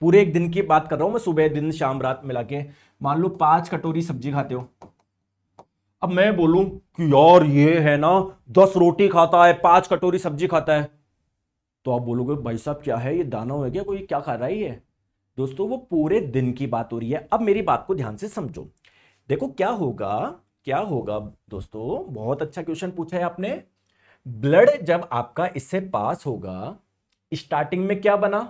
पूरे एक दिन की बात कर रहा हूं मैं, सुबह दिन शाम रात मिला के, मान लो 5 कटोरी सब्जी खाते हो। अब मैं बोलूं कि यार ये है ना 10 रोटी खाता है, 5 कटोरी सब्जी खाता है, तो आप बोलोगे भाई साहब क्या है ये, दानव है क्या कोई, क्या खा रहा है ये। दोस्तों वो पूरे दिन की बात हो रही है। अब मेरी बात को ध्यान से समझो, देखो क्या होगा दोस्तों, बहुत अच्छा क्वेश्चन पूछा है आपने। ब्लड जब आपका इससे पास होगा, स्टार्टिंग में क्या बना,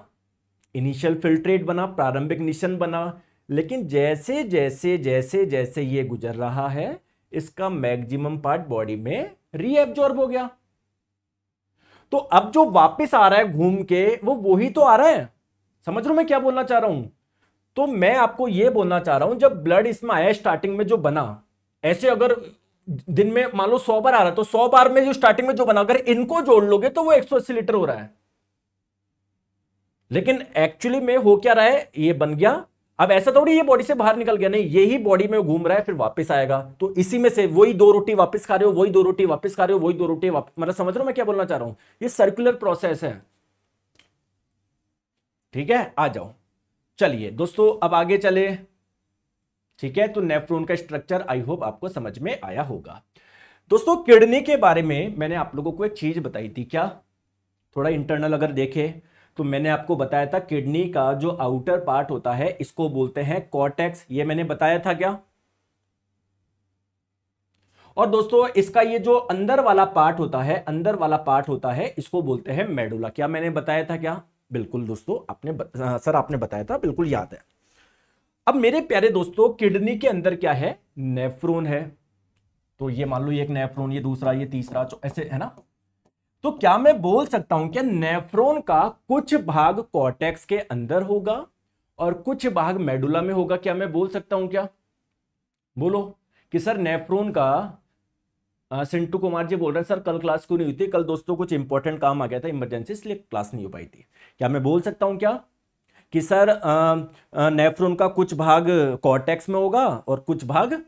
इनिशियल फिल्ट्रेट बना, प्रारंभिक निशन बना, लेकिन जैसे जैसे जैसे जैसे ये गुजर रहा है इसका मैक्सिमम पार्ट बॉडी में रीएब्जॉर्ब हो गया। तो अब जो वापस आ रहा है घूम के वो वही तो आ रहा है। समझ रहे हो मैं क्या बोलना चाह रहा हूं? तो मैं आपको यह बोलना चाह रहा हूं, जब ब्लड इसमें आया स्टार्टिंग में जो बना, ऐसे अगर दिन में मान लो 100 बार आ रहा है, तो 100 बार में जो स्टार्टिंग में जो बना, अगर इनको जोड़ लोगे तो वो 180 लीटर हो रहा है। लेकिन एक्चुअली में हो क्या रहा है, ये बन गया, अब ऐसा थोड़ी ये बॉडी से बाहर निकल गया, नहीं, यही बॉडी में घूम रहा है, फिर वापस आएगा। तो इसी में से वही 2 रोटी वापस खा रहे हो, वही 2 रोटी वापस खा रहे हो, वही 2 रोटी वापस, मतलब समझ रहे हो मैं क्या बोलना चाह रहा हूं, ये सर्कुलर प्रोसेस है। ठीक है, आ जाओ, चलिए दोस्तों अब आगे चले। ठीक है, तो नेफ्रॉन का स्ट्रक्चर आई होप आपको समझ में आया होगा। दोस्तों किडनी के बारे में मैंने आप लोगों को एक चीज बताई थी, क्या, थोड़ा इंटरनल अगर देखें तो मैंने आपको बताया था किडनी का जो आउटर पार्ट होता है इसको बोलते हैं कॉर्टेक्स, ये मैंने बताया था क्या। और दोस्तों इसका ये जो अंदर वाला पार्ट होता है इसको बोलते हैं मेडुला, क्या मैंने बताया था क्या? बिल्कुल दोस्तों सर आपने बताया था, बिल्कुल याद है। अब मेरे प्यारे दोस्तों किडनी के अंदर क्या है, नेफ्रॉन है। तो ये मान लो ये एक नेफ्रॉन, ये दूसरा, ये तीसरा, ऐसे है ना। तो क्या मैं बोल सकता हूं क्या नेफ्रॉन का कुछ भाग कॉर्टेक्स के अंदर होगा और कुछ भाग मेडुला में होगा? क्या मैं बोल सकता हूं क्या? बोलो कि सर नेफ्रॉन का सिंटू कुमार जी बोल रहे हैं सर कल क्लास क्यों नहीं हुई थी? कल दोस्तों कुछ इंपॉर्टेंट काम आ गया था इमरजेंसी, इसलिए क्लास नहीं हो पाई थी। क्या मैं बोल सकता हूं क्या कि सर नेफ्रॉन का कुछ भाग कॉर्टेक्स में होगा और कुछ भाग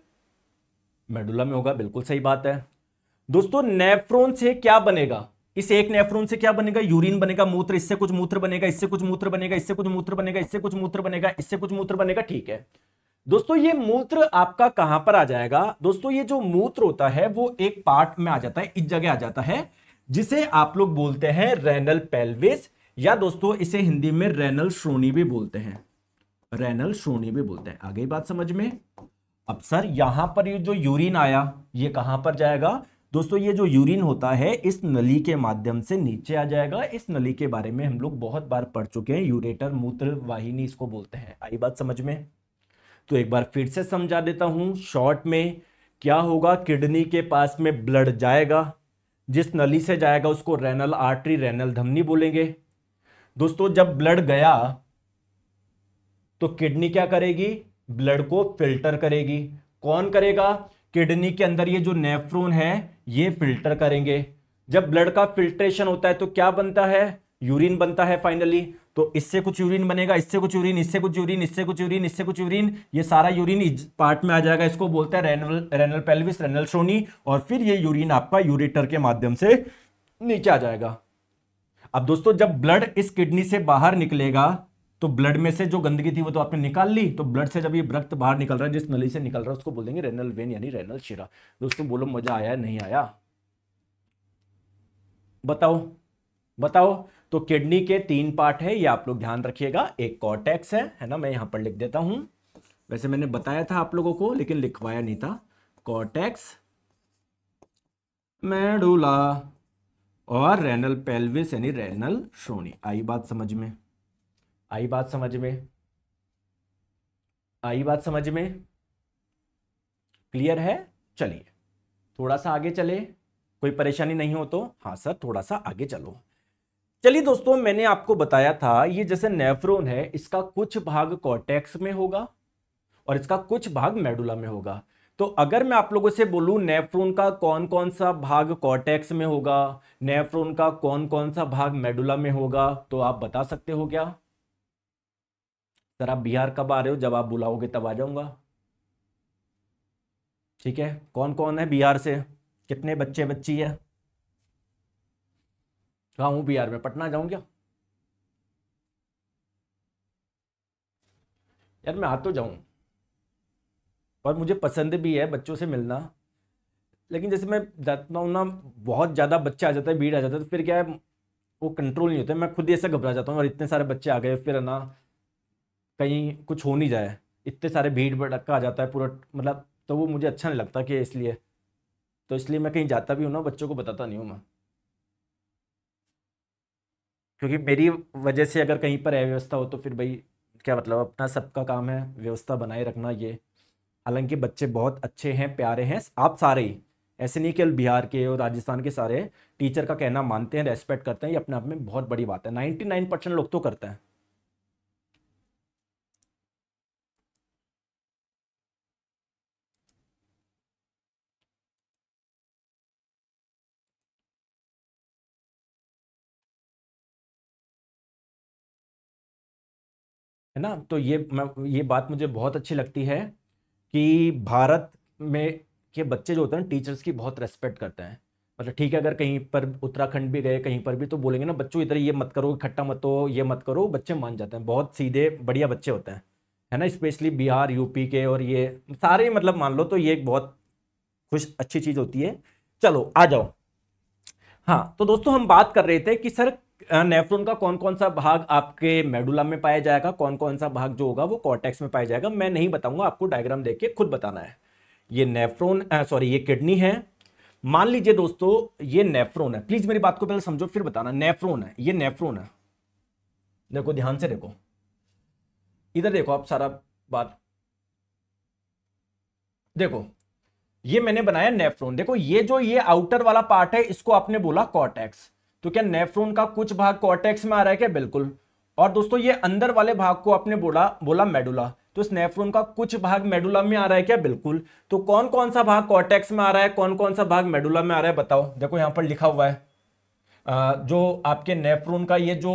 मेडुला में होगा? बिल्कुल सही बात है दोस्तों। नेफ्रॉन से क्या बनेगा? इस एक नेफ्रॉन से क्या बनेगा? यूरिन बनेगा, मूत्र, इससे कुछ मूत्र बनेगा, इससे कुछ मूत्र बनेगा, इससे कुछ मूत्र बनेगा, इससे कुछ मूत्र बनेगा, इससे कुछ मूत्र बनेगा। ठीक है दोस्तों, ये मूत्र आपका कहां पर आ जाएगा? दोस्तों ये जो मूत्र होता है वो एक पार्ट में आ जाता है, इस जगह आ जाता है, जिसे आप लोग बोलते हैं रेनल पेल्विस, या दोस्तों इसे हिंदी में रेनल श्रोणि भी बोलते हैं, रेनल श्रोणि भी बोलते हैं। आ गई बात समझ में? अब सर यहां पर ये जो यूरिन आया ये कहां पर जाएगा? दोस्तों ये जो यूरिन होता है इस नली के माध्यम से नीचे आ जाएगा। इस नली के बारे में हम लोग बहुत बार पढ़ चुके हैं, यूरेटर, मूत्र वाहिनी इसको बोलते हैं। आई बात समझ में? तो एक बार फिर से समझा देता हूं शॉर्ट में। क्या होगा? किडनी के पास में ब्लड जाएगा, जिस नली से जाएगा उसको रेनल आर्टरी, रेनल धमनी बोलेंगे। दोस्तों जब ब्लड गया तो किडनी क्या करेगी? ब्लड को फिल्टर करेगी। कौन करेगा? किडनी के अंदर ये जो नेफ्रॉन है ये फिल्टर करेंगे। जब ब्लड का फिल्ट्रेशन होता है तो क्या बनता है? यूरिन बनता है फाइनली। तो इससे कुछ यूरिन बनेगा, इससे कुछ यूरिन, इससे कुछ यूरिन, इससे कुछ यूरिन, इससे कुछ यूरिन, ये सारा यूरिन इस पार्ट में आ जाएगा। इसको बोलते हैं रेनल पेल्विस, रेनल श्रोणि। और फिर ये यूरिन आपका यूरेटर के माध्यम से नीचे आ जाएगा। अब दोस्तों जब ब्लड इस किडनी से बाहर निकलेगा तो ब्लड में से जो गंदगी थी वो तो आपने निकाल ली, तो ब्लड से जब ये रक्त बाहर निकल रहा है, जिस नली से निकल रहा है उसको बोल देंगे रेनल वेन यानी रेनल शिरा। दोस्तों बोलो मजा आया नहीं आया? बताओ बताओ। तो किडनी के 3 पार्ट है, ये आप लोग ध्यान रखिएगा। एक कॉर्टेक्स है ना, मैं यहां पर लिख देता हूं। वैसे मैंने बताया था आप लोगों को लेकिन लिखवाया नहीं था। कॉर्टेक्स, मेडुला और रेनल पेल्विस यानी रेनल श्रोणि। आई बात समझ में? आई बात समझ में? आई बात समझ में? क्लियर है? चलिए थोड़ा सा आगे चले, कोई परेशानी नहीं हो तो हाँ सर थोड़ा सा आगे चलो। चलिए दोस्तों, मैंने आपको बताया था ये जैसे नेफ्रॉन है इसका कुछ भाग कॉर्टेक्स में होगा और इसका कुछ भाग मेडुला में होगा। तो अगर मैं आप लोगों से बोलूं नेफ्रॉन का कौन कौन सा भाग कॉर्टेक्स में होगा, नेफ्रॉन का कौन कौन सा भाग मेडुला में होगा, तो आप बता सकते हो क्या? सर आप बिहार कब आ रहे हो? जब आप बुलाओगे तब आ जाऊंगा। ठीक है, कौन कौन है बिहार से? कितने बच्चे बच्ची है? कहाँ हूं बिहार में? पटना जाऊं क्या? यार मैं आ तो जाऊं और मुझे पसंद भी है बच्चों से मिलना, लेकिन जैसे मैं जाता हूँ ना, बहुत ज़्यादा बच्चे आ जाते हैं, भीड़ आ जाता है, तो फिर क्या है वो कंट्रोल नहीं होता है। मैं खुद ही ऐसा घबरा जाता हूँ और इतने सारे बच्चे आ गए फिर है ना, कहीं कुछ हो नहीं जाए, इतने सारे भीड़ भड़क्का आ जाता है पूरा, मतलब तो वो मुझे अच्छा नहीं लगता कि इसलिए, तो इसलिए मैं कहीं जाता भी हूँ ना बच्चों को बताता नहीं हूँ मैं, क्योंकि मेरी वजह से अगर कहीं पर अव्यवस्था हो तो फिर भाई क्या मतलब, अपना सबका काम है व्यवस्था बनाए रखना ये। हालांकि बच्चे बहुत अच्छे हैं, प्यारे हैं, आप सारे ही, ऐसे नहीं केवल बिहार के और राजस्थान के सारे टीचर का कहना मानते हैं, रेस्पेक्ट करते हैं, ये अपने आप में बहुत बड़ी बात है। 99% लोग तो करते हैं। है ना? तो ये बात मुझे बहुत अच्छी लगती है कि भारत में के बच्चे जो होते हैं टीचर्स की बहुत रेस्पेक्ट करते हैं। मतलब ठीक है, अगर कहीं पर उत्तराखंड भी गए कहीं पर भी तो बोलेंगे ना बच्चों इधर ये मत करो, खट्टा मत हो, ये मत करो, बच्चे मान जाते हैं, बहुत सीधे बढ़िया बच्चे होते हैं। है ना? स्पेशली बिहार यूपी के और ये सारे, मतलब मान लो तो ये एक बहुत खुश अच्छी चीज होती है। चलो आ जाओ। हाँ तो दोस्तों हम बात कर रहे थे कि सर नेफ्रॉन का कौन कौन सा भाग आपके मेडुला में पाया जाएगा, कौन कौन सा भाग जो होगा वो कॉर्टेक्स में पाया जाएगा। मैं नहीं बताऊंगा, आपको डायग्राम देख के खुद बताना है। ये नेफ्रॉन सॉरी ये किडनी है। मान लीजिए दोस्तों ये नेफ्रॉन है, प्लीज मेरी बात को पहले समझो फिर बताना। नेफ्रॉन है, ये नेफ्रॉन है, देखो ध्यान से देखो, इधर देखो आप सारा बात देखो। ये मैंने बनाया नेफ्रॉन, देखो ये जो ये आउटर वाला पार्ट है इसको आपने बोला कॉर्टेक्स, तो क्या नेफ्रॉन का कुछ भाग कॉर्टेक्स में आ रहा है क्या? बिल्कुल। और दोस्तों ये अंदर वाले भाग को आपने बोला मेडुला, तो इस नेफ्रॉन का कुछ भाग मेडुला में आ रहा है क्या? बिल्कुल। तो कौन कौन सा भाग कॉर्टेक्स में आ रहा है, कौन कौन सा भाग मेडुला में आ रहा है, बताओ। देखो यहां पर लिखा हुआ है, जो आपके नेफ्रॉन का ये जो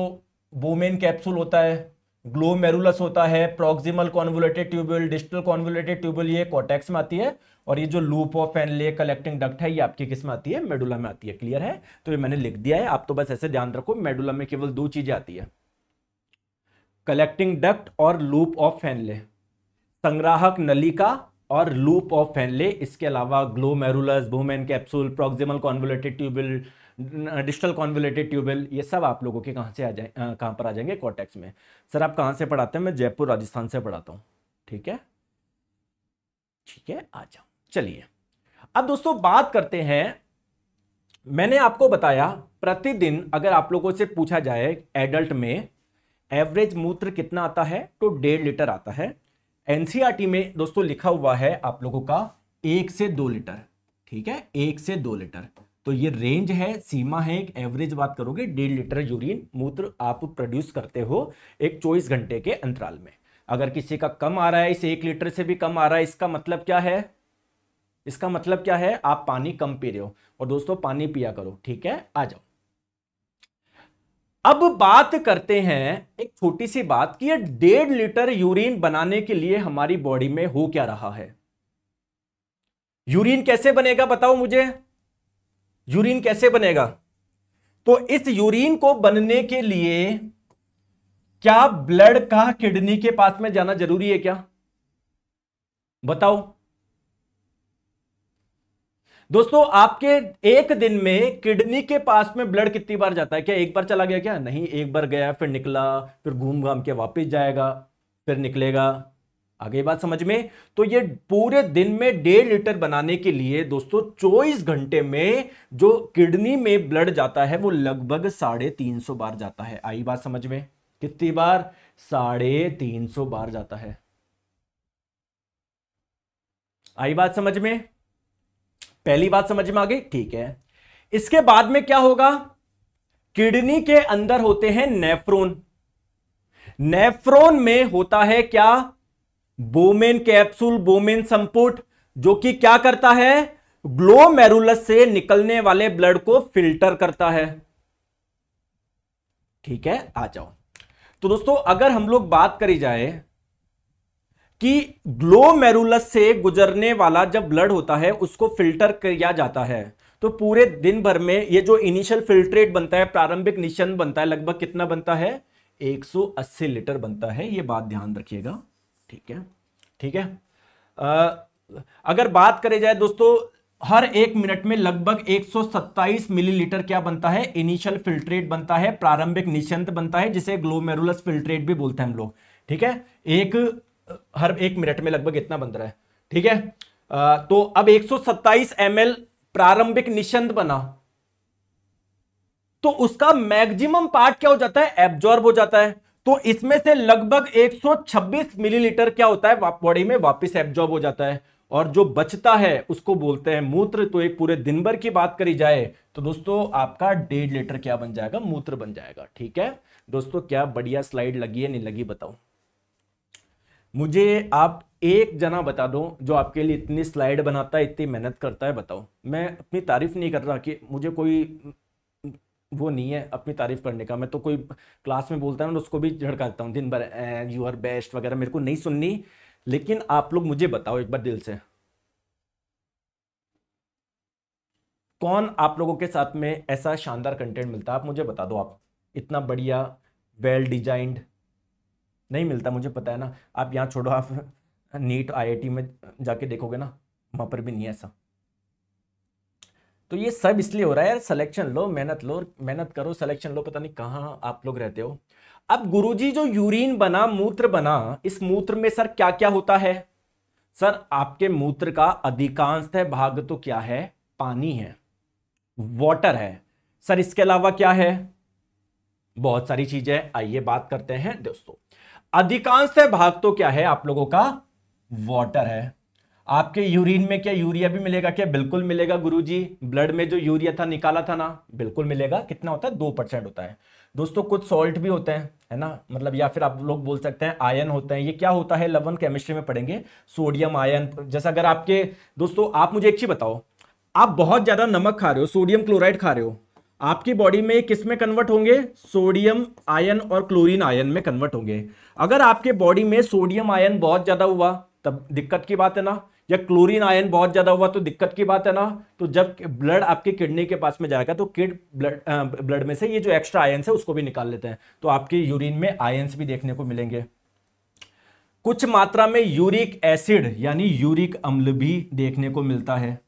बोमेन कैप्सूल होता है, ग्लोमेरुलस होता है, proximal convoluted tubule, distal convoluted tubule, ये कॉर्टेक्स में आती है। और ये जो लूप ऑफ फेनले कलेक्टिंग डक्ट है, ये आपकी किस में आती है? मेडुला में आती है। क्लियर है? तो ये मैंने लिख दिया है, आप तो बस ऐसे ध्यान रखो, मेडुला में केवल दो चीजें आती है, कलेक्टिंग डक्ट और लूप ऑफ फेनले, संग्राहक नलिका और लूप ऑफ फेनले। इसके अलावा glomerulus, Bowman capsule, proximal convoluted tubule, distal convoluted tubule, ये सब आप लोगों के कहां से आ जाए, कहां पर आ जाएंगे? कॉर्टेक्स में। सर आप कहां से पढ़ाते हैं? मैं जयपुर राजस्थान से पढ़ाता हूं। ठीक है, ठीक है, आ जाओ। चलिए अब दोस्तों बात करते हैं, मैंने आपको बताया प्रतिदिन अगर आप लोगों से पूछा जाए एडल्ट में एवरेज मूत्र कितना आता है, तो 1.5 लीटर आता है। एनसीईआरटी में दोस्तों लिखा हुआ है आप लोगों का 1 से 2 लीटर। ठीक है, 1 से 2 लीटर, तो ये रेंज है, सीमा है, एक एवरेज बात करोगे 1.5 लीटर यूरिन मूत्र आप प्रोड्यूस करते हो एक 24 घंटे के अंतराल में। अगर किसी का कम आ रहा है, इसे 1 लीटर से भी कम आ रहा है, इसका मतलब क्या है? इसका मतलब क्या है? आप पानी कम पी रहे हो। और दोस्तों पानी पिया करो। ठीक है, आ जाओ। अब बात करते हैं एक छोटी सी बात कि ये 1.5 लीटर यूरिन बनाने के लिए हमारी बॉडी में हो क्या रहा है। यूरिन कैसे बनेगा बताओ मुझे, यूरिन कैसे बनेगा? तो इस यूरिन को बनने के लिए क्या ब्लड का किडनी के पास में जाना जरूरी है क्या? बताओ दोस्तों, आपके एक दिन में किडनी के पास में ब्लड कितनी बार जाता है? क्या एक बार चला गया क्या? नहीं, एक बार गया, फिर निकला, फिर घूम घाम के वापस जाएगा, फिर निकलेगा। आगे बात समझ में? तो ये पूरे दिन में 1.5 लीटर बनाने के लिए दोस्तों 24 घंटे में जो किडनी में ब्लड जाता है वो लगभग 350 बार जाता है। आई बात समझ में? कितनी बार? 350 बार जाता है। आई बात समझ में? पहली बात समझ में आ गई? ठीक है। इसके बाद में क्या होगा? किडनी के अंदर होते हैं नेफ्रॉन। नेफ्रॉन में होता है क्या? बोमेन कैप्सूल, बोमेन संपुट, जो कि क्या करता है? ग्लोमेरुलस से निकलने वाले ब्लड को फिल्टर करता है। ठीक है, आ जाओ। तो दोस्तों अगर हम लोग बात करी जाए कि ग्लोमेरुलस से गुजरने वाला जब ब्लड होता है उसको फिल्टर किया जाता है, तो पूरे दिन भर में ये जो इनिशियल फिल्ट्रेट बनता है, प्रारंभिक निशन बनता है, लगभग कितना बनता है? 180 लीटर बनता है। ये बात ध्यान रखिएगा। ठीक है, ठीक है। अगर बात करें जाए दोस्तों, हर 1 मिनट में लगभग 127 मिलीलीटर क्या बनता है? इनिशियल फिल्ट्रेट बनता है, प्रारंभिक निशंत बनता है, जिसे ग्लोमेरुलस फिल्ट्रेट भी बोलते हैं हम लोग। ठीक है, हर 1 मिनट में लगभग इतना बन रहा है। ठीक है, तो अब 127 ml प्रारंभिक निशंत बना, तो उसका मैक्सिमम पार्ट क्या हो जाता है? एब्जॉर्ब हो जाता है। तो इसमें से लगभग 126 मिलीलीटर क्या होता है? बॉडी में वापस एब्जॉर्ब हो जाता है, और जो बचता है उसको बोलते हैं मूत्र। तो एक पूरे दिन भर की बात करी जाए तो दोस्तों आपका 1.5 लीटर क्या बन जाएगा? मूत्र बन जाएगा। ठीक है दोस्तों, क्या बढ़िया स्लाइड लगी है नहीं लगी बताओ मुझे। आप एक जना बता दो जो आपके लिए इतनी स्लाइड बनाता है, इतनी मेहनत करता है, बताओ। मैं अपनी तारीफ नहीं कर रहा कि मुझे कोई वो नहीं है अपनी तारीफ करने का। मैं तो कोई क्लास में बोलता है ना उसको भी झड़काता हूँ दिन भर, यू आर बेस्ट वगैरह, मेरे को नहीं सुननी। लेकिन आप लोग मुझे बताओ एक बार दिल से, कौन आप लोगों के साथ में ऐसा शानदार कंटेंट मिलता है? आप मुझे बता दो। आप इतना बढ़िया वेल डिजाइंड नहीं मिलता, मुझे पता है ना। आप यहाँ छोड़ो, आप नीट आईआईटी में जाके देखोगे ना, वहां पर भी नहीं है ऐसा। तो ये सब इसलिए हो रहा है यार, सिलेक्शन लो, मेहनत करो, सिलेक्शन लो। पता नहीं कहां आप लोग रहते हो। अब गुरुजी जो यूरिन बना, मूत्र बना, इस मूत्र में सर क्या क्या होता है? सर आपके मूत्र का अधिकांश भाग तो क्या है? पानी है, वाटर है। सर इसके अलावा क्या है? बहुत सारी चीजें। आइए बात करते हैं दोस्तों। अधिकांश भाग तो क्या है आप लोगों का? वाटर है। आपके यूरिन में क्या यूरिया भी मिलेगा क्या? बिल्कुल मिलेगा गुरुजी। ब्लड में जो यूरिया था निकाला था ना, बिल्कुल मिलेगा। कितना होता है? 2% होता है दोस्तों। कुछ सॉल्ट भी होते हैं, है ना, मतलब या फिर आप लोग बोल सकते हैं आयन होते हैं। ये क्या होता है लवण केमिस्ट्री में पढ़ेंगे, सोडियम आयन। जैसा अगर आपके दोस्तों, आप मुझे एक चीज बताओ, आप बहुत ज्यादा नमक खा रहे हो, सोडियम क्लोराइड खा रहे हो, आपकी बॉडी में किस में कन्वर्ट होंगे? सोडियम आयन और क्लोरीन आयन में कन्वर्ट होंगे। अगर आपके बॉडी में सोडियम आयन बहुत ज्यादा हुआ तब दिक्कत की बात है ना, या क्लोरीन आयन बहुत ज्यादा हुआ तो दिक्कत की बात है ना। तो जब ब्लड आपके किडनी के पास में जाएगा तो ब्लड में से ये जो एक्स्ट्रा आयंस है उसको भी निकाल लेते हैं, तो आपके यूरिन में आयंस भी देखने को मिलेंगे। कुछ मात्रा में यूरिक एसिड यानी यूरिक अम्ल भी देखने को मिलता है।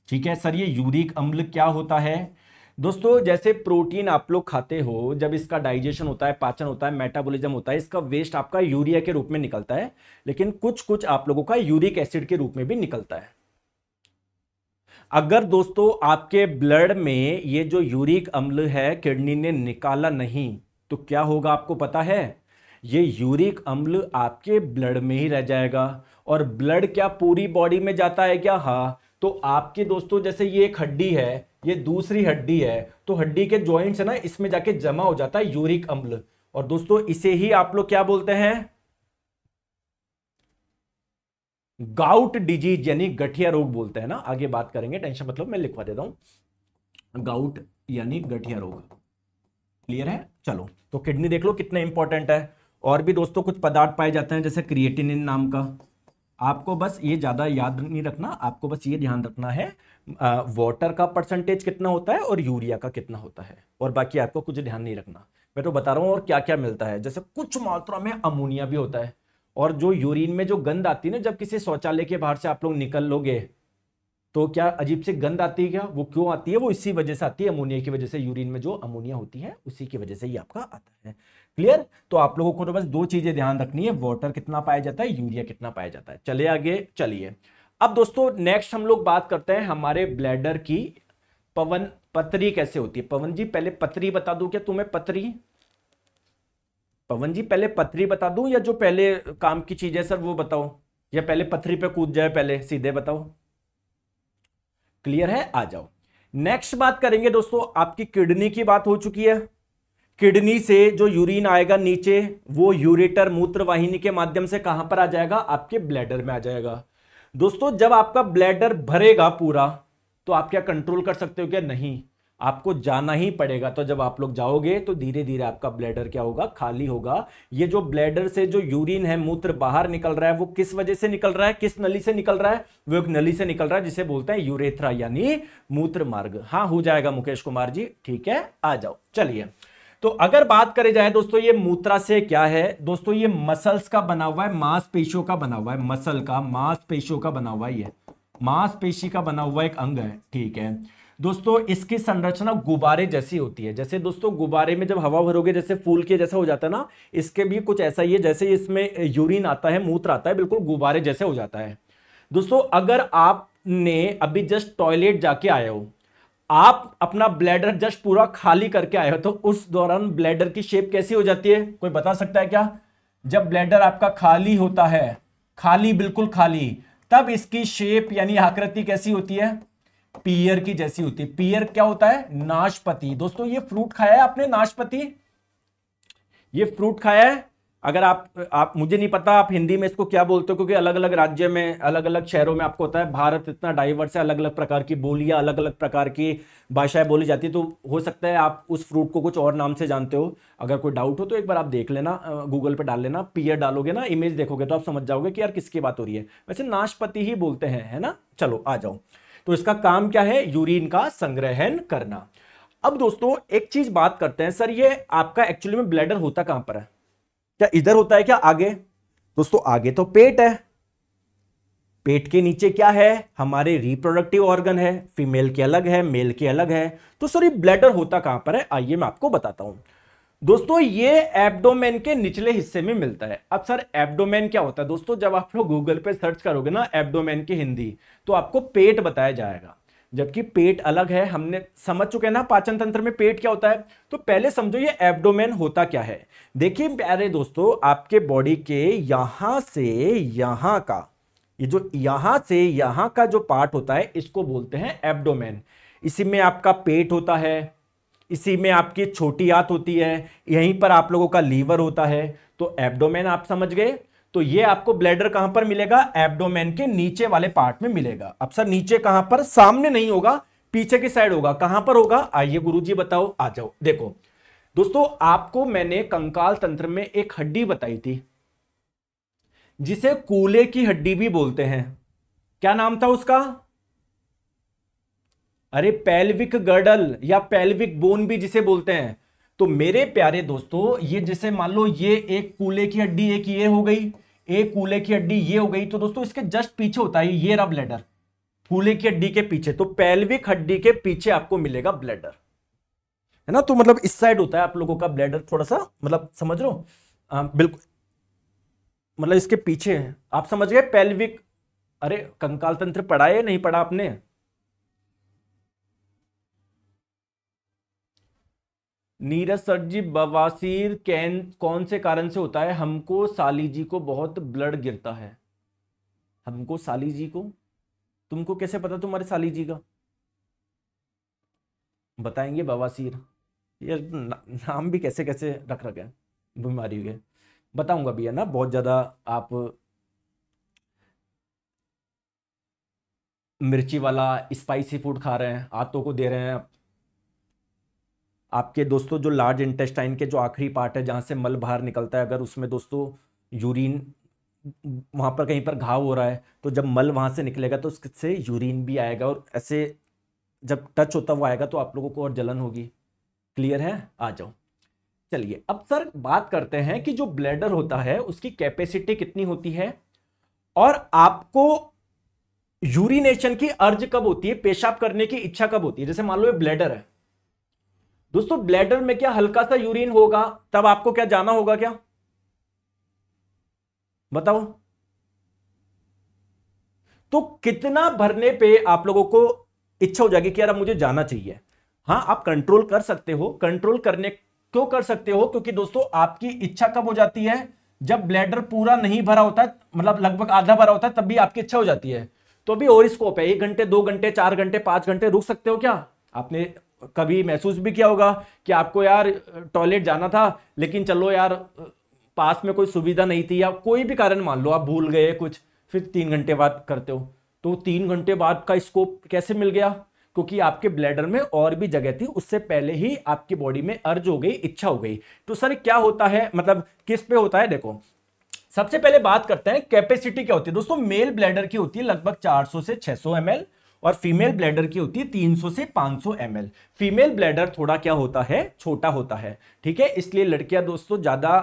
ठीक है सर, ये यूरिक अम्ल क्या होता है दोस्तों? जैसे प्रोटीन आप लोग खाते हो, जब इसका डाइजेशन होता है, पाचन होता है, मेटाबॉलिज्म होता है, इसका वेस्ट आपका यूरिया के रूप में निकलता है, लेकिन कुछ कुछ आप लोगों का यूरिक एसिड के रूप में भी निकलता है। अगर दोस्तों आपके ब्लड में ये जो यूरिक अम्ल है किडनी ने निकाला नहीं तो क्या होगा आपको पता है? ये यूरिक अम्ल आपके ब्लड में ही रह जाएगा। और ब्लड क्या पूरी बॉडी में जाता है क्या? हाँ। तो आपके दोस्तों जैसे ये एक हड्डी है, ये दूसरी हड्डी है, तो हड्डी के जॉइंट्स है ना, इसमें जाके जमा हो जाता है यूरिक अम्ल। और दोस्तों इसे ही आप लोग क्या बोलते हैं? गाउट डिजीज यानी गठिया रोग बोलते हैं ना। आगे बात करेंगे, टेंशन मतलब, मैं लिखवा देता हूं, गाउट यानी गठिया रोग। क्लियर है? चलो, तो किडनी देख लो कितना इंपॉर्टेंट है। और भी दोस्तों कुछ पदार्थ पाए जाते हैं जैसे क्रिएटिनिन नाम का। आपको बस ये ज्यादा याद नहीं रखना, आपको बस ये ध्यान रखना है वाटर का परसेंटेज कितना होता है और यूरिया का कितना होता है, और बाकी आपको कुछ ध्यान नहीं रखना। मैं तो बता रहा हूं और क्या क्या मिलता है। जैसे कुछ मात्रा में अमोनिया भी होता है। और जो यूरिन में जो गंद आती है ना, जब किसी शौचालय के बाहर से आप लोग निकल लोगे तो क्या अजीब से गंद आती है क्या? वो क्यों आती है? वो इसी वजह से आती है, अमोनिया की वजह से। यूरिन में जो अमोनिया होती है उसी की वजह से ही आपका आता है। क्लियर? तो आप लोगों को तो बस दो चीजें ध्यान रखनी है, वाटर कितना पाया जाता है, यूरिया कितना पाया जाता है। चलिए आगे चलिए। अब दोस्तों नेक्स्ट हम लोग बात करते हैं हमारे ब्लैडर की पवन पत्री कैसे होती है। पवन जी पहले पत्री बता दूं क्या तुम्हें? पत्री, पवन जी पहले पत्री बता दूं या जो पहले काम की चीज है सर वो बताओ, या पहले पथरी पे कूद जाए? पहले सीधे बताओ। क्लियर है? आ जाओ। नेक्स्ट बात करेंगे दोस्तों, आपकी किडनी की बात हो चुकी है। किडनी से जो यूरिन आएगा नीचे, वो यूरेटर मूत्र वाहिनी के माध्यम से कहां पर आ जाएगा? आपके ब्लैडर में आ जाएगा। दोस्तों जब आपका ब्लैडर भरेगा पूरा तो आप क्या कंट्रोल कर सकते हो क्या? नहीं, आपको जाना ही पड़ेगा। तो जब आप लोग जाओगे तो धीरे धीरे आपका ब्लैडर क्या होगा? खाली होगा। ये जो ब्लैडर से जो यूरिन है, मूत्र बाहर निकल रहा है, वो किस वजह से निकल रहा है? किस नली से निकल रहा है? वो एक नली से निकल रहा है जिसे बोलते हैं यूरेथ्रा यानी मूत्र मार्ग। हाँ हो जाएगा मुकेश कुमार जी, ठीक है, आ जाओ। चलिए, तो अगर बात करें जाए दोस्तों ये मूत्राशय क्या है दोस्तों? ये मसल्स का बना हुआ है, मांसपेशियों का बना हुआ है, मसल का, मांसपेशियों का बना हुआ है, ये मांसपेशी का बना हुआ एक अंग है। ठीक है दोस्तों, इसकी संरचना गुब्बारे जैसी होती है। जैसे दोस्तों गुब्बारे में जब हवा भरोगे जैसे फूल के जैसा हो जाता है ना, इसके भी कुछ ऐसा ही है। जैसे इसमें यूरिन आता है, मूत्र आता है, बिल्कुल गुब्बारे जैसे हो जाता है। दोस्तों अगर आपने अभी जस्ट टॉयलेट जाके आए हो, आप अपना ब्लैडर जस्ट पूरा खाली करके आए हो, तो उस दौरान ब्लैडर की शेप कैसी हो जाती है? कोई बता सकता है क्या? जब ब्लैडर आपका खाली होता है, खाली, बिल्कुल खाली, तब इसकी शेप यानी आकृति कैसी होती है? पीयर की जैसी होती है। पीयर क्या होता है? नाशपाती। दोस्तों ये फ्रूट खाया है आपने? नाशपाती, ये फ्रूट खाया है? अगर आप मुझे नहीं पता आप हिंदी में इसको क्या बोलते हो, क्योंकि अलग अलग राज्य में, अलग अलग शहरों में आपको होता है, भारत इतना डाइवर्स है, अलग अलग प्रकार की बोलियां, अलग अलग प्रकार की भाषाएं बोली जाती है। तो हो सकता है आप उस फ्रूट को कुछ और नाम से जानते हो। अगर कोई डाउट हो तो एक बार आप देख लेना, गूगल पे डाल लेना, पीयर डालोगे ना, इमेज देखोगे तो आप समझ जाओगे कि यार किसकी बात हो रही है। वैसे नाशपाती ही बोलते हैं, है ना। चलो आ जाओ। तो इसका काम क्या है? यूरिन का संग्रहण करना। अब दोस्तों एक चीज बात करते हैं, सर ये आपका एक्चुअली में ब्लैडर होता कहां पर है? क्या इधर होता है क्या? आगे दोस्तों, आगे तो पेट है। पेट के नीचे क्या है? हमारे रिप्रोडक्टिव ऑर्गन है। फीमेल के अलग है, मेल के अलग है। तो सर ये ब्लैडर होता कहां पर है? आइए मैं आपको बताता हूं दोस्तों। ये एब्डोमेन के निचले हिस्से में मिलता है। अब सर एब्डोमेन क्या होता है दोस्तों? जब आप लोग गूगल पे सर्च करोगे ना एब्डोमेन की हिंदी, तो आपको पेट बताया जाएगा, जबकि पेट अलग है। हमने समझ चुके हैं ना पाचन तंत्र में पेट क्या होता है। तो पहले समझो ये एब्डोमेन होता क्या है। देखिए प्यारे दोस्तों, आपके बॉडी के यहां से यहां का ये जो यहां से यहां का जो पार्ट होता है इसको बोलते हैं एब्डोमेन। इसी में आपका पेट होता है, इसी में आपकी छोटी आंत होती है, यहीं पर आप लोगों का लीवर होता है। तो एब्डोमेन आप समझ गए। तो ये आपको ब्लैडर कहां पर मिलेगा? एब्डोमेन के नीचे वाले पार्ट में मिलेगा। अब सर नीचे कहां पर? सामने नहीं होगा, पीछे की साइड होगा। कहां पर होगा? आइए गुरुजी बताओ, आ जाओ। देखो दोस्तों, आपको मैंने कंकाल तंत्र में एक हड्डी बताई थी जिसे कूले की हड्डी भी बोलते हैं। क्या नाम था उसका? अरे पेल्विक गर्डल या पेल्विक बोन भी जिसे बोलते हैं। तो मेरे प्यारे दोस्तों, ये जैसे मान लो ये एक कूले की हड्डी, एक ये हो गई, एक कूले की हड्डी ये हो गई। तो दोस्तों इसके जस्ट पीछे होता है ये रहा ब्लैडर, कूले की हड्डी के पीछे। तो पेल्विक हड्डी के पीछे आपको मिलेगा ब्लैडर, है ना। तो मतलब इस साइड होता है आप लोगों का ब्लैडर, थोड़ा सा मतलब समझ लो, बिल्कुल मतलब इसके पीछे है। आप समझ गए पेल्विक। अरे कंकाल तंत्र पढ़ा है नहीं पढ़ा आपने? नीरज सर जी, बवासीर कौन से कारण से होता है? हमको साली जी को बहुत ब्लड गिरता है। हमको साली जी को? तुमको कैसे पता तुम्हारे साली जी का? बताएंगे बवासीर। ये नाम भी कैसे कैसे रख रखे हैं बीमारी के। बताऊंगा भी, है ना। बहुत ज्यादा आप मिर्ची वाला स्पाइसी फूड खा रहे हैं, आंतों को दे रहे हैं। आपके दोस्तों जो लार्ज इंटेस्टाइन के जो आखिरी पार्ट है जहां से मल बाहर निकलता है, अगर उसमें दोस्तों यूरिन, वहां पर कहीं पर घाव हो रहा है, तो जब मल वहां से निकलेगा तो उससे यूरिन भी आएगा, और ऐसे जब टच होता हुआ आएगा तो आप लोगों को और जलन होगी। क्लियर है? आ जाओ। चलिए अब सर बात करते हैं कि जो ब्लैडर होता है उसकी कैपेसिटी कितनी होती है, और आपको यूरिनेशन की अर्ज कब होती है, पेशाब करने की इच्छा कब होती है। जैसे मान लो ये ब्लैडर है दोस्तों, ब्लैडर में क्या हल्का सा यूरिन होगा, तब आपको क्या जाना होगा? क्या बताओ? तो कितना भरने पे आप लोगों को इच्छा हो जाएगी कि यार अब मुझे जाना चाहिए? हाँ, आप कंट्रोल कर सकते हो। कंट्रोल करने क्यों कर सकते हो? क्योंकि दोस्तों आपकी इच्छा कब हो जाती है? जब ब्लैडर पूरा नहीं भरा होता है, मतलब लगभग आधा भरा होता है, तब भी आपकी इच्छा हो जाती है। तो अभी और स्कोप है, 1 घंटे 2 घंटे 4 घंटे 5 घंटे रुक सकते हो क्या? आपने कभी महसूस भी किया होगा कि आपको यार टॉयलेट जाना था, लेकिन चलो यार पास में कोई सुविधा नहीं थी, या कोई भी कारण मान लो आप भूल गए कुछ, फिर 3 घंटे बाद करते हो। तो 3 घंटे बाद का स्कोप कैसे मिल गया? क्योंकि आपके ब्लैडर में और भी जगह थी, उससे पहले ही आपकी बॉडी में अर्ज हो गई, इच्छा हो गई। तो सर क्या होता है, मतलब किस पे होता है? देखो सबसे पहले बात करते हैं कैपेसिटी क्या होती है। दोस्तों मेल ब्लैडर की होती है लगभग 400 से 600 ml, और फीमेल ब्लैडर की होती है 300 से 500 ml। फीमेल ब्लैडर थोड़ा क्या होता है, छोटा होता है, ठीक है। इसलिए लड़कियां दोस्तों ज्यादा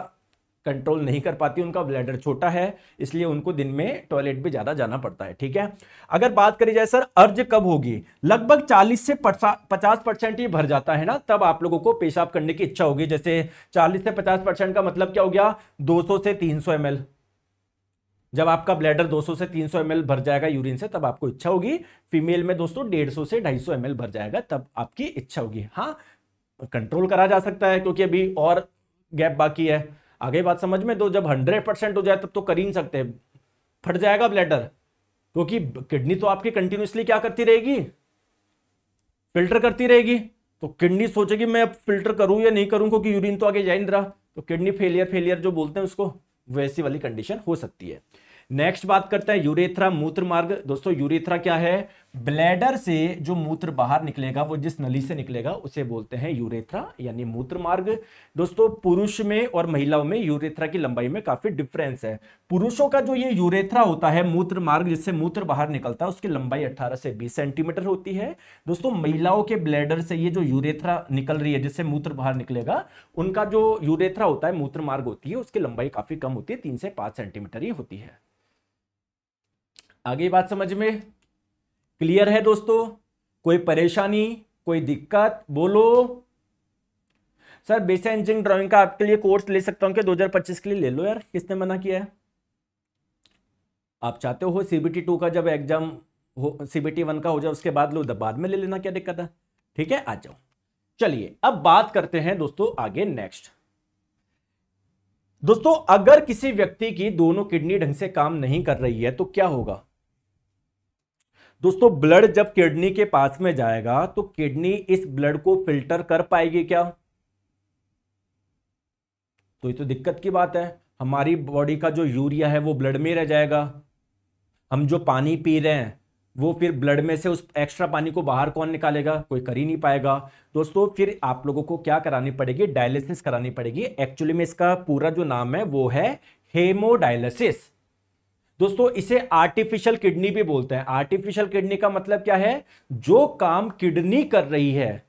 कंट्रोल नहीं कर पाती, उनका ब्लैडर छोटा है, इसलिए उनको दिन में टॉयलेट भी ज्यादा जाना पड़ता है, ठीक है। अगर बात करी जाए सर अर्ज कब होगी, लगभग 40 से 50% ही भर जाता है ना, तब आप लोगों को पेशाब करने की इच्छा होगी। जैसे 40 से 50% का मतलब क्या हो गया? 200 से 300 ml। जब आपका ब्लैडर 200 से 300 ml भर जाएगा यूरिन से, तब आपको इच्छा होगी। फीमेल में दोस्तों 150 से 250 ml भर जाएगा, तब आपकी इच्छा होगी। हाँ, कंट्रोल करा जा सकता है, क्योंकि अभी और गैप बाकी है। आगे बात समझ में। तो जब 100% हो जाए तब तो कर ही नहीं सकते, फट जाएगा ब्लैडर, क्योंकि किडनी तो आपकी कंटिन्यूसली क्या करती रहेगी? फिल्टर करती रहेगी। तो किडनी सोचेगी मैं अब फिल्टर करूं या नहीं करूं, क्योंकि यूरिन तो आगे जा ही नहीं रहा। तो किडनी फेलियर जो बोलते हैं उसको, वैसी वाली कंडीशन हो सकती है। नेक्स्ट बात करते हैं यूरेथ्रा, मूत्र मार्ग। दोस्तों यूरेथ्रा क्या है? ब्लैडर से जो मूत्र बाहर निकलेगा, वो जिस नली से निकलेगा उसे बोलते हैं यूरेथ्रा, यानी मूत्र मार्ग। दोस्तों पुरुष में और महिलाओं में यूरेथ्रा की लंबाई में काफी डिफरेंस है। पुरुषों का जो ये यूरेथ्रा होता है, मूत्र मार्ग जिससे मूत्र बाहर निकलता है, उसकी लंबाई 18 से 20 सेंटीमीटर होती है। दोस्तों महिलाओं के ब्लैडर से ये जो यूरेथ्रा निकल रही है, जिससे मूत्र बाहर निकलेगा, उनका जो यूरेथ्रा होता है, मूत्र मार्ग होती है, उसकी लंबाई काफी कम होती है, 3 से 5 सेंटीमीटर ही होती है। आगे बात समझ में क्लियर है दोस्तों? कोई परेशानी, कोई दिक्कत? बोलो। सर बेसिक इंजीनियरिंग ड्राइंग का आपके लिए कोर्स ले सकता हूं कि 2025 के लिए? ले लो यार, किसने मना किया है? आप चाहते हो सीबीटी 2 का जब एग्जाम हो, सीबीटी 1 का हो जाए उसके बाद लो, बाद में ले लेना, क्या दिक्कत है? ठीक है, आ जाओ। चलिए अब बात करते हैं दोस्तों आगे नेक्स्ट। दोस्तों अगर किसी व्यक्ति की दोनों किडनी ढंग से काम नहीं कर रही है तो क्या होगा? दोस्तों ब्लड जब किडनी के पास में जाएगा तो किडनी इस ब्लड को फिल्टर कर पाएगी क्या? तो ये तो दिक्कत की बात है। हमारी बॉडी का जो यूरिया है वो ब्लड में रह जाएगा। हम जो पानी पी रहे हैं वो फिर ब्लड में से उस एक्स्ट्रा पानी को बाहर कौन निकालेगा? कोई कर ही नहीं पाएगा। दोस्तों फिर आप लोगों को क्या करानी पड़ेगी? डायलिसिस करानी पड़ेगी। एक्चुअली में इसका पूरा जो नाम है वो है हेमोडायलिसिस। दोस्तों इसे आर्टिफिशियल किडनी भी बोलते हैं। आर्टिफिशियल किडनी का मतलब क्या है? जो काम किडनी कर रही है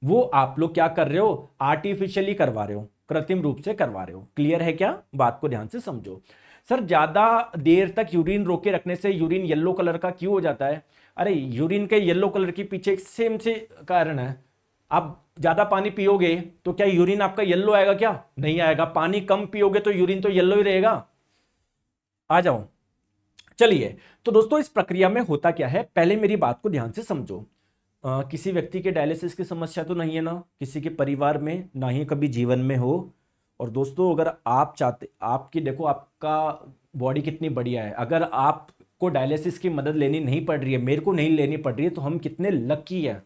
वो आप लोग क्या कर रहे हो? आर्टिफिशियली करवा रहे हो, कृत्रिम रूप से करवा रहे हो। क्लियर है क्या? बात को ध्यान से समझो। सर ज्यादा देर तक यूरिन रोके रखने से यूरिन येलो कलर का क्यों हो जाता है? अरे यूरिन के येलो कलर के पीछे एक सेम से कारण है। आप ज्यादा पानी पियोगे तो क्या यूरिन आपका येलो आएगा? क्या नहीं आएगा। पानी कम पियोगे तो यूरिन तो येलो ही रहेगा। आ जाओ, चलिए। तो दोस्तों इस प्रक्रिया में होता क्या है, पहले मेरी बात को ध्यान से समझो। किसी व्यक्ति के डायलिसिस की समस्या तो नहीं है ना, किसी के परिवार में, ना ही कभी जीवन में हो। और दोस्तों अगर आप चाहते, आपकी देखो आपका बॉडी कितनी बढ़िया है, अगर आपको डायलिसिस की मदद लेनी नहीं पड़ रही है, मेरे को नहीं लेनी पड़ रही है, तो हम कितने लकी है।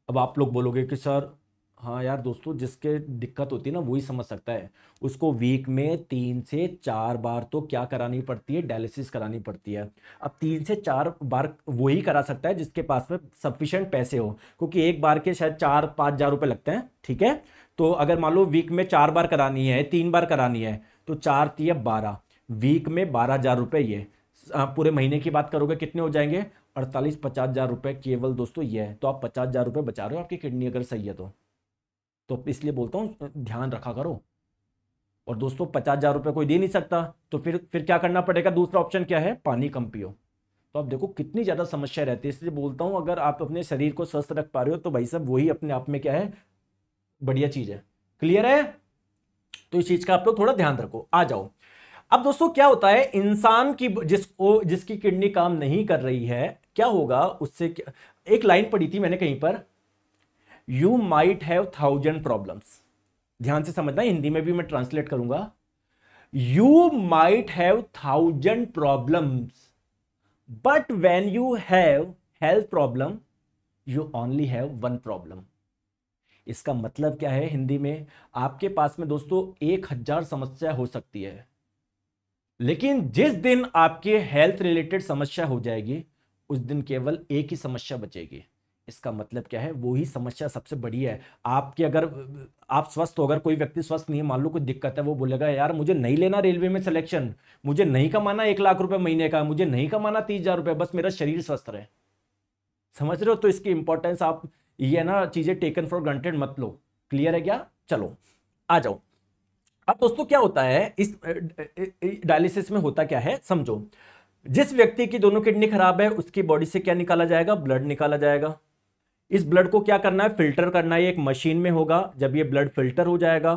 अब आप लोग बोलोगे कि सर हाँ यार दोस्तों, जिसके दिक्कत होती है ना वही समझ सकता है। उसको वीक में 3 से 4 बार तो क्या करानी पड़ती है? डायलिसिस करानी पड़ती है। अब 3 से 4 बार वही करा सकता है जिसके पास में सफिशिएंट पैसे हो, क्योंकि एक बार के शायद 4-5 हजार रुपए लगते हैं। ठीक है, तो अगर मान लो वीक में 4 बार करानी है, 3 बार करानी है, तो 4×3=12, वीक में 12,000 रुपए। ये पूरे महीने की बात करोगे कितने हो जाएंगे? 48-50 हजार रुपए केवल। दोस्तों ये है, तो आप 50 हजार रुपए बचा रहे हो आपकी किडनी अगर सही है तो इसलिए बोलता हूं ध्यान रखा करो। और दोस्तों 50 हजार रुपए कोई दे नहीं सकता, तो फिर क्या करना पड़ेगा? दूसरा ऑप्शन क्या है? पानी कम पियो। तो आप देखो कितनी ज्यादा समस्या रहती है। इसलिए बोलता हूं अगर आप अपने शरीर को स्वस्थ रख पा रहे हो तो भाई साहब वही अपने आप में क्या है? बढ़िया चीज है। क्लियर है? तो इस चीज का आप लोग थोड़ा ध्यान रखो। आ जाओ। अब दोस्तों क्या होता है, इंसान की जिसकी किडनी काम नहीं कर रही है, क्या होगा उससे? एक लाइन पढ़ी थी मैंने कहीं पर, यू माइट हैव 1000 प्रॉब्लम्स। ध्यान से समझना, हिंदी में भी मैं ट्रांसलेट करूंगा। You might have 1000 problems, but when you have health problem you only have 1 problem. इसका मतलब क्या है हिंदी में? आपके पास में दोस्तों 1000 समस्या हो सकती है, लेकिन जिस दिन आपके हेल्थ रिलेटेड समस्या हो जाएगी उस दिन केवल एक ही समस्या बचेगी। इसका मतलब क्या है? वो ही समस्या सबसे बड़ी है आपकी। अगर आप स्वस्थ हो, अगर कोई व्यक्ति स्वस्थ नहीं है, मान लो कोई दिक्कत है, वो बोलेगा यार मुझे नहीं लेना रेलवे में सिलेक्शन, मुझे नहीं कमाना 1 लाख रुपए महीने का, मुझे नहीं कमाना 30,000 रुपए, बस मेरा शरीर स्वस्थ रहे। समझ रहे हो? तो इसकी इंपॉर्टेंस आप ये ना चीजें टेकन फॉर ग्रांटेड मत लो। क्लियर है क्या? चलो आ जाओ। अब दोस्तों क्या होता है इस डायलिसिस में? होता क्या है समझो। जिस व्यक्ति की दोनों किडनी खराब है उसकी बॉडी से क्या निकाला जाएगा? ब्लड निकाला जाएगा। इस ब्लड को क्या करना है? फिल्टर करना है। एक मशीन में होगा। जब ये ब्लड फिल्टर हो जाएगा,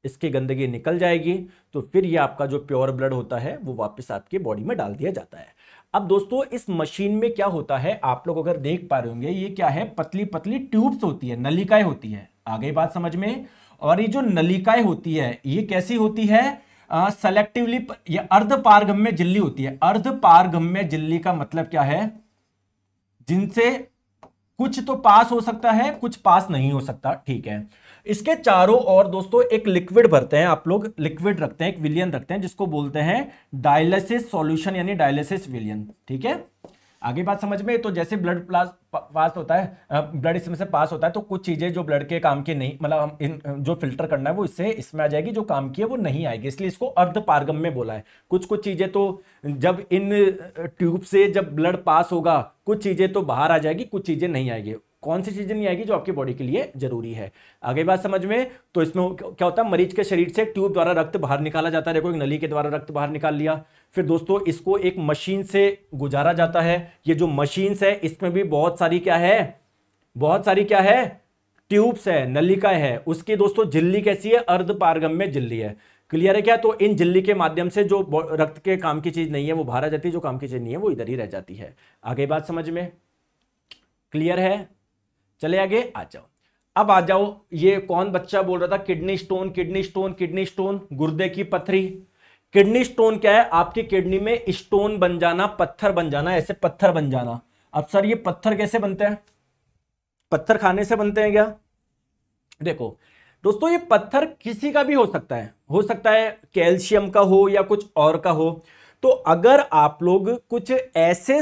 इसकी गंदगी निकल जाएगी, तो फिर ये आपका जो प्योर ब्लड होता है वो वापस आपकी बॉडी में डाल दिया जाता है। अब दोस्तों इस मशीन में क्या होता है, आप लोग अगर देख पा रहे होंगे, ये क्या है? पतली पतली ट्यूब्स होती है, नलिकाएं होती है। आ गई बात समझ में? और ये जो नलिकाएं होती है ये कैसी होती है? सेलेक्टिवली, ये अर्धपारगम्य झिल्ली होती है। अर्धपारगम्य झिल्ली का मतलब क्या है? जिनसे कुछ तो पास हो सकता है, कुछ पास नहीं हो सकता। ठीक है, इसके चारों ओर दोस्तों एक लिक्विड भरते हैं, आप लोग लिक्विड रखते हैं, एक विलियन रखते हैं जिसको बोलते हैं डायलिसिस सॉल्यूशन यानी डायलिसिस विलियन। ठीक है, आगे बात समझ में? तो जैसे ब्लड पास होता है, ब्लड इसमें से पास होता है, तो कुछ चीजें जो ब्लड के काम की नहीं, मतलब हम इन जो फिल्टर करना है वो इससे इसमें आ जाएगी, जो काम की है वो नहीं आएगी, इसलिए इसको अर्धपारगम्य बोला है। कुछ कुछ चीजें तो जब इन ट्यूब से जब ब्लड पास होगा, कुछ चीजें तो बाहर आ जाएगी, कुछ चीजें नहीं आएगी। कौन सी चीजें नहीं आएगी? जो आपकी बॉडी के लिए जरूरी है। आगे बात समझ में? तो इसमें क्या होता है, मरीज के शरीर से ट्यूब द्वारा रक्त बाहर निकाला जाता है। देखो एक नली के द्वारा रक्त बाहर निकाल लिया, फिर दोस्तों इसको एक मशीन से गुजारा जाता है। ये जो मशीन है इसमें भी बहुत सारी क्या है, बहुत सारी क्या है, ट्यूब्स है, नलिकाएं है। उसकी दोस्तों झिल्ली कैसी है? अर्धपारगम्य झिल्ली है। क्लियर है क्या? तो इन झिल्ली के माध्यम से जो रक्त के काम की चीज नहीं है वो बाहर आ जाती है, जो काम की चीज नहीं है वो इधर ही रह जाती है। आगे बात समझ में? क्लियर है? चले आगे आ जाओ। अब आ जाओ, ये कौन बच्चा बोल रहा था kidney stone kidney stone kidney stone, गुर्दे की पथरी। किडनी स्टोन क्या है? आपकी किडनी में स्टोन बन जाना, पत्थर बन जाना, ऐसे पत्थर बन जाना। अब सर ये पत्थर कैसे बनते हैं? पत्थर खाने से बनते हैं क्या? देखो दोस्तों, ये पत्थर किसी का भी हो सकता है कैल्शियम का हो या कुछ और का हो। तो अगर आप लोग कुछ ऐसे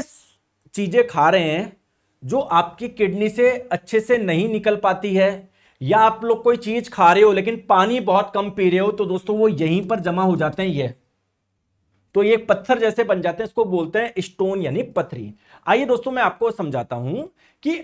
चीजें खा रहे हैं जो आपकी किडनी से अच्छे से नहीं निकल पाती है, या आप लोग कोई चीज खा रहे हो लेकिन पानी बहुत कम पी रहे हो, तो दोस्तों वो यहीं पर जमा हो जाते हैं ये, तो ये पत्थर जैसे बन जाते हैं, इसको बोलते हैं स्टोन यानी पथरी। आइए दोस्तों मैं आपको समझाता हूं कि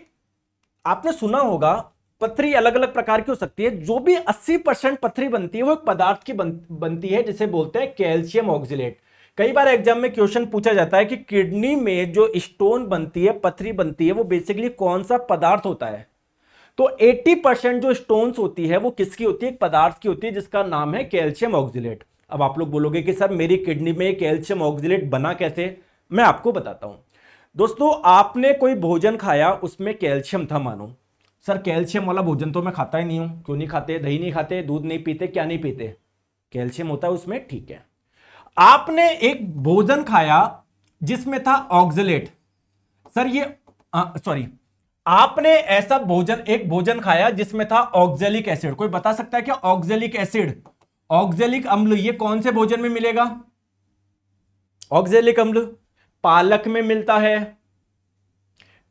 आपने सुना होगा पथरी अलग अलग प्रकार की हो सकती है। जो भी 80% पथरी बनती है वो एक पदार्थ की बनती है जिसे बोलते हैं कैल्शियम ऑक्सिलेट। कई बार एग्जाम में क्वेश्चन पूछा जाता है कि किडनी में जो स्टोन बनती है, पथरी बनती है, वो बेसिकली कौन सा पदार्थ होता है? तो 80% जो स्टोन्स होती है वो किसकी होती है? एक पदार्थ की होती है जिसका नाम है कैल्शियम ऑक्सिलेट। अब आप लोग बोलोगे कि सर मेरी किडनी में कैल्शियम ऑक्सिलेट बना कैसे? मैं आपको बताता हूं। दोस्तों आपने कोई भोजन खाया, उसमें कैल्शियम था मानो। सर कैल्शियम वाला भोजन तो मैं खाता ही नहीं हूं। क्यों नहीं खाते? दही नहीं खाते, दूध नहीं पीते, क्या नहीं पीते? कैल्शियम होता है उसमें, ठीक है। आपने एक भोजन खाया जिसमें था ऑक्सलेट। सर ये सॉरी, आपने ऐसा भोजन, एक भोजन खाया जिसमें था ऑक्जेलिक एसिड। कोई बता सकता है क्या ऑक्जेलिक एसिड, ऑक्जेलिक अम्ल, ये कौन से भोजन में मिलेगा? ऑक्जेलिक अम्ल पालक में मिलता है,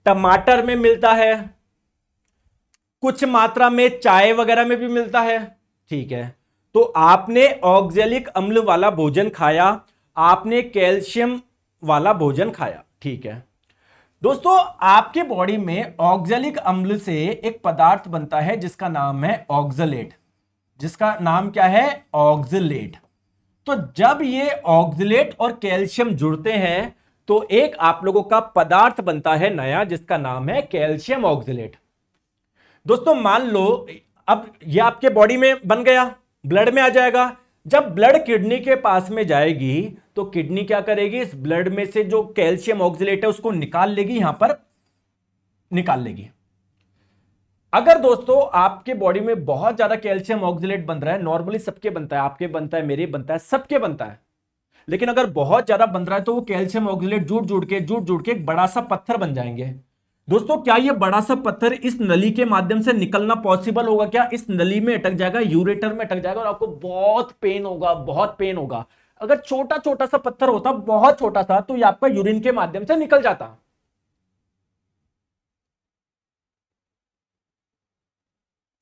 टमाटर में मिलता है, कुछ मात्रा में चाय वगैरह में भी मिलता है, ठीक है। तो आपने ऑक्जेलिक अम्ल वाला भोजन खाया, आपने कैल्शियम वाला भोजन खाया, ठीक है। दोस्तों आपके बॉडी में ऑक्जेलिक अम्ल से एक पदार्थ बनता है जिसका नाम है ऑक्सलेट। जिसका नाम क्या है? ऑक्सलेट। तो जब ये ऑक्सलेट और कैल्शियम जुड़ते हैं तो एक आप लोगों का पदार्थ बनता है नया जिसका नाम है कैल्शियम ऑक्सलेट। दोस्तों मान लो अब ये आपके बॉडी में बन गया, ब्लड में आ जाएगा। जब ब्लड किडनी के पास में जाएगी तो किडनी क्या करेगी? इस ब्लड में से जो कैल्शियम ऑक्सलेट है उसको निकाल लेगी, यहां पर निकाल लेगी। अगर दोस्तों आपके बॉडी में बहुत ज्यादा कैल्शियम ऑक्सलेट बन रहा है, नॉर्मली सबके बनता है, आपके बनता है, मेरे बनता है, सबके बनता है, लेकिन अगर बहुत ज्यादा बन रहा है तो वो कैल्शियम ऑक्सलेट जुड़ जुड़ के एक बड़ा सा पत्थर बन जाएंगे। दोस्तों क्या ये बड़ा सा पत्थर इस नली के माध्यम से निकलना पॉसिबल होगा क्या? इस नली में अटक जाएगा, यूरेटर में अटक जाएगा और आपको बहुत पेन होगा, बहुत पेन होगा। अगर छोटा छोटा सा पत्थर होता, बहुत छोटा सा, तो ये आपका यूरिन के माध्यम से निकल जाता।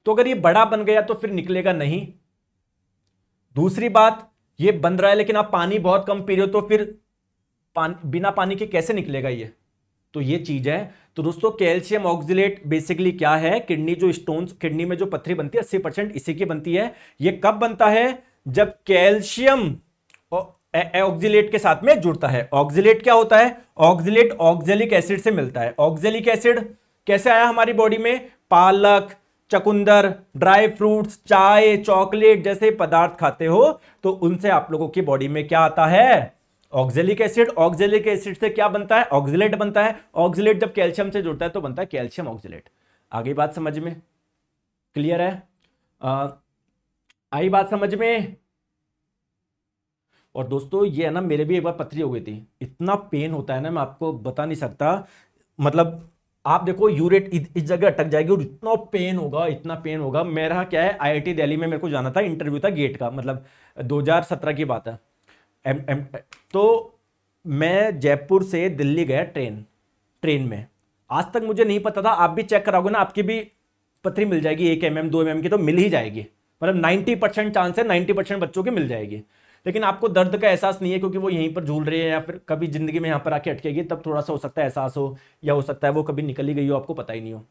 तो अगर ये बड़ा बन गया तो फिर निकलेगा नहीं। दूसरी बात, ये बन रहा है लेकिन आप पानी बहुत कम पी रहे हो, तो फिर बिना पानी के कैसे निकलेगा ये? तो ये चीज है। तो दोस्तों कैल्शियम ऑक्सलेट बेसिकली क्या है? किडनी जो स्टोन्स, किडनी में जो पथरी बनती है 80% इसी की बनती है। ये कब बनता है? जब कैल्शियम ऑक्सलेट के साथ में जुड़ता है। ऑक्सलेट क्या होता है? ऑक्सलेट ऑक्जेलिक एसिड से मिलता है। ऑक्जेलिक एसिड कैसे आया हमारी बॉडी में? पालक, चकुंदर, ड्राई फ्रूट्स, चाय, चॉकलेट जैसे पदार्थ खाते हो तो उनसे आप लोगों की बॉडी में क्या आता है? Oxalic acid. ऑक्जेलिक एसिड से क्या बनता है? ऑक्सलेट बनता है। ऑक्सलेट जब कैल्शियम से जुड़ता है तो बनता है कैल्शियम ऑक्सलेट। आगे बात समझ में क्लियर है? आई बात समझ में? और दोस्तों ये है ना, मेरे भी एक बार पथरी हो गई थी, इतना पेन होता है ना, मैं आपको बता नहीं सकता। मतलब आप देखो यूरेट इस जगह अटक जाएगी और इतना पेन होगा, इतना पेन होगा। मेरा क्या है, आईआईटी दिल्ली में मेरे को जाना था, इंटरव्यू था गेट का, मतलब 2017 की बात है। तो मैं जयपुर से दिल्ली गया ट्रेन में। आज तक मुझे नहीं पता था, आप भी चेक कराओगे ना आपकी भी पथरी मिल जाएगी, 1 mm 2 mm की तो मिल ही जाएगी। मतलब 90% चांस है, 90% बच्चों की मिल जाएगी। लेकिन आपको दर्द का एहसास नहीं है क्योंकि वो यहीं पर झूल रही है, या फिर कभी जिंदगी में यहां पर आके अटकेगी, तब थोड़ा सा हो सकता है एहसास हो, या हो सकता है वो कभी निकल ही गई हो, आपको पता ही नहीं हो।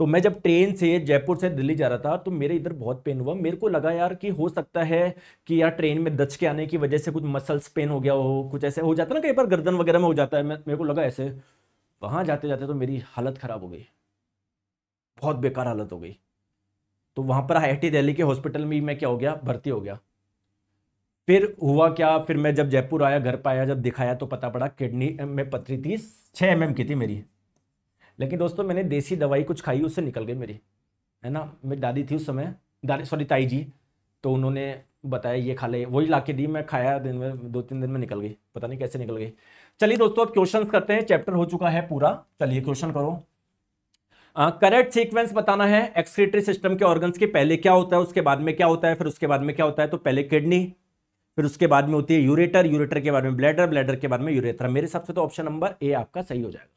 तो मैं जब ट्रेन से जयपुर से दिल्ली जा रहा था तो मेरे इधर बहुत पेन हुआ। मेरे को लगा यार कि हो सकता है कि यार ट्रेन में दच के आने की वजह से कुछ मसल्स पेन हो गया हो, कुछ ऐसे हो जाता है ना, कई बार गर्दन वगैरह में हो जाता है। मेरे को लगा ऐसे। वहां जाते जाते तो मेरी हालत खराब हो गई, बहुत बेकार हालत हो गई। तो वहां पर आईआईटी दिल्ली के हॉस्पिटल में मैं क्या हो गया, भर्ती हो गया। फिर हुआ क्या, फिर मैं जब जयपुर आया, घर पर आया, जब दिखाया तो पता पड़ा किडनी में पथरी थी, 6 mm की थी मेरी। लेकिन दोस्तों मैंने देसी दवाई कुछ खाई, उससे निकल गई मेरी। है ना। मेरी दादी थी उस समय, दादी सॉरी ताई जी, तो उन्होंने बताया ये खा ले, वही ला के दी, मैं खाया, दिन में 2-3 दिन में निकल गई, पता नहीं कैसे निकल गई। चलिए दोस्तों अब क्वेश्चंस करते हैं, चैप्टर हो चुका है पूरा। चलिए क्वेश्चन करो। करेक्ट सीक्वेंस बताना है एक्सक्रीटरी सिस्टम के ऑर्गन्स के, पहले क्या होता है, उसके बाद में क्या होता है, फिर उसके बाद में क्या होता है। तो पहले किडनी, फिर उसके बाद में होती है यूरेटर, यूरेटर के बाद में ब्लैडर, ब्लैडर के बाद में यूरेथ्रा। मेरे हिसाब से तो ऑप्शन नंबर ए आपका सही हो जाएगा।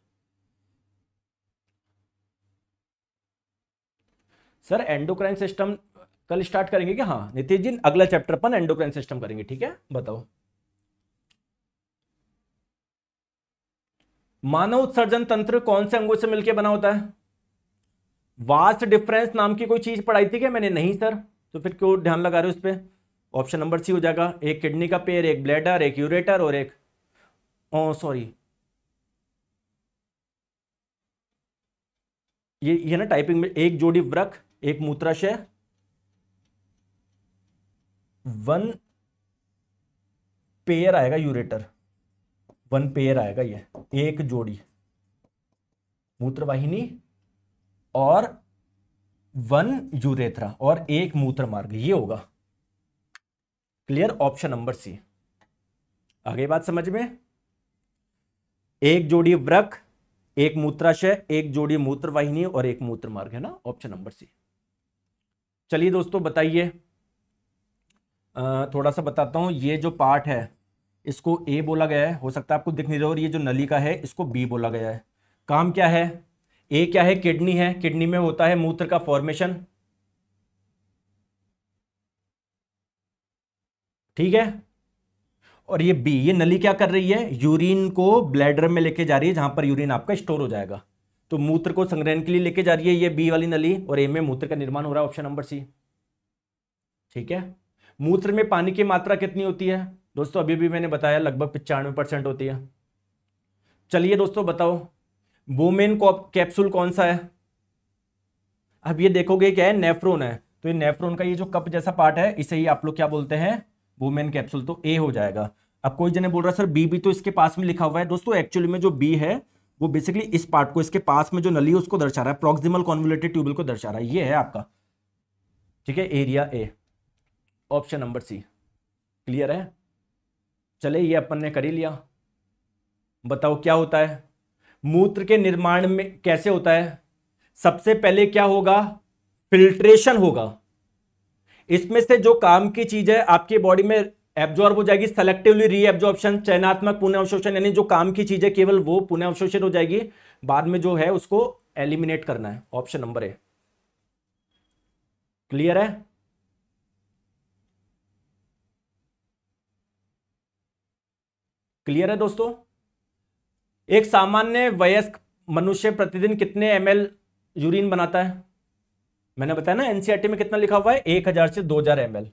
सर एंडोक्राइन सिस्टम कल स्टार्ट करेंगे क्या? हाँ नितिन जी, अगला चैप्टर अपन एंडोक्राइन सिस्टम करेंगे, ठीक है। बताओ मानव उत्सर्जन तंत्र कौन से अंगों से मिलकर बना होता है? वास्ट डिफरेंस नाम की कोई चीज पढ़ाई थी क्या मैंने? नहीं सर, तो फिर क्यों ध्यान लगा रहे हो उस पर? ऑप्शन नंबर सी हो जाएगा, एक किडनी का पेयर, एक ब्लैडर, एक यूरेटर और एक, ओ सॉरी, ये ना टाइपिंग में, एक जोड़ी वृक्क, एक मूत्राशय, वन पेयर आएगा यूरेटर, वन पेयर आएगा ये, एक जोड़ी मूत्रवाहिनी और वन यूरेथ्रा और एक मूत्र मार्ग, ये होगा। Clear, option number C. आगे बात समझ में, एक जोड़ी वृक्क, एक मूत्राशय, एक जोड़ी मूत्रवाहिनी और एक मूत्र मार्ग, है ना, ऑप्शन नंबर सी। चलिए दोस्तों बताइए, थोड़ा सा बताता हूं। ये जो पार्ट है इसको ए बोला गया है, हो सकता है आपको दिख नहीं रहा, और ये जो नली का है इसको बी बोला गया है। काम क्या है? ए क्या है? किडनी है, किडनी में होता है मूत्र का फॉर्मेशन, ठीक है। और ये बी, ये नली क्या कर रही है? यूरिन को ब्लैडर में लेके जा रही है, जहां पर यूरिन आपका स्टोर हो जाएगा, तो मूत्र को संग्रहण के लिए लेके जा रही है ये बी वाली नली, और ए में मूत्र का निर्माण हो रहा है, ऑप्शन नंबर सी, ठीक है। मूत्र में पानी की मात्रा कितनी होती है दोस्तों? अभी भी मैंने बताया लगभग 95% होती है। चलिए दोस्तों बताओ, वुमेन कैप्सूल कौन सा है? अब ये देखोगे क्या है, नेफ्रोन है, तो ये नेफ्रोन का ये जो कप जैसा पार्ट है इसे ही आप लोग क्या बोलते हैं? वुमेन कैप्सूल, तो ए हो जाएगा। अब कोई जने बोल रहा है सर बी भी तो इसके पास में लिखा हुआ है। दोस्तों एक्चुअली में जो बी है वो बेसिकली इस पार्ट को, इसके पास में जो नली है उसको दर्शा रहा है, प्रॉक्सिमल कॉन्वोल्यूटेड ट्यूबल को दर्शा रहा है, ये है आपका, ठीक है, area A, option number C. Clear है? चले ये अपन ने कर ही लिया। बताओ क्या होता है मूत्र के निर्माण में, कैसे होता है? सबसे पहले क्या होगा? फिल्ट्रेशन होगा। इसमें से जो काम की चीज है आपकी बॉडी में एब्जॉर्ब हो जाएगी, सेलेक्टिवली रीएब्जॉर्प्शन, चयनात्मक पुनः अवशोषण, यानी जो काम की चीज है केवल वो पुनः अवशोषित हो जाएगी, बाद में जो है उसको एलिमिनेट करना है, ऑप्शन नंबर ए। क्लियर है? क्लियर है दोस्तों? एक सामान्य वयस्क मनुष्य प्रतिदिन कितने ml यूरिन बनाता है? मैंने बताया ना एनसीईआरटी में कितना लिखा हुआ है, 1000 से 2000 ml।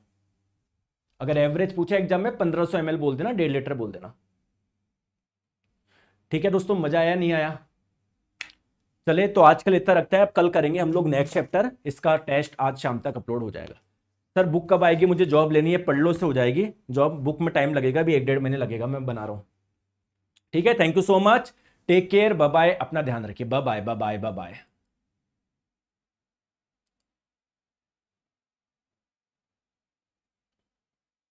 अगर एवरेज पूछे एग्जाम में 1500 ml बोल देना, 1.5 लीटर बोल देना, ठीक है दोस्तों। मजा आया नहीं आया? चले तो आज कल इतना रखता है, अब कल करेंगे हम लोग नेक्स्ट चैप्टर, इसका टेस्ट आज शाम तक अपलोड हो जाएगा। सर बुक कब आएगी? मुझे जॉब लेनी है, पढ़ लो से हो जाएगी जॉब, बुक में टाइम लगेगा भी, 1-1.5 महीने लगेगा, मैं बना रहा हूं, ठीक है। Thank you so much, take care, bye bye, अपना ध्यान रखिए, bye bye bye bye bye.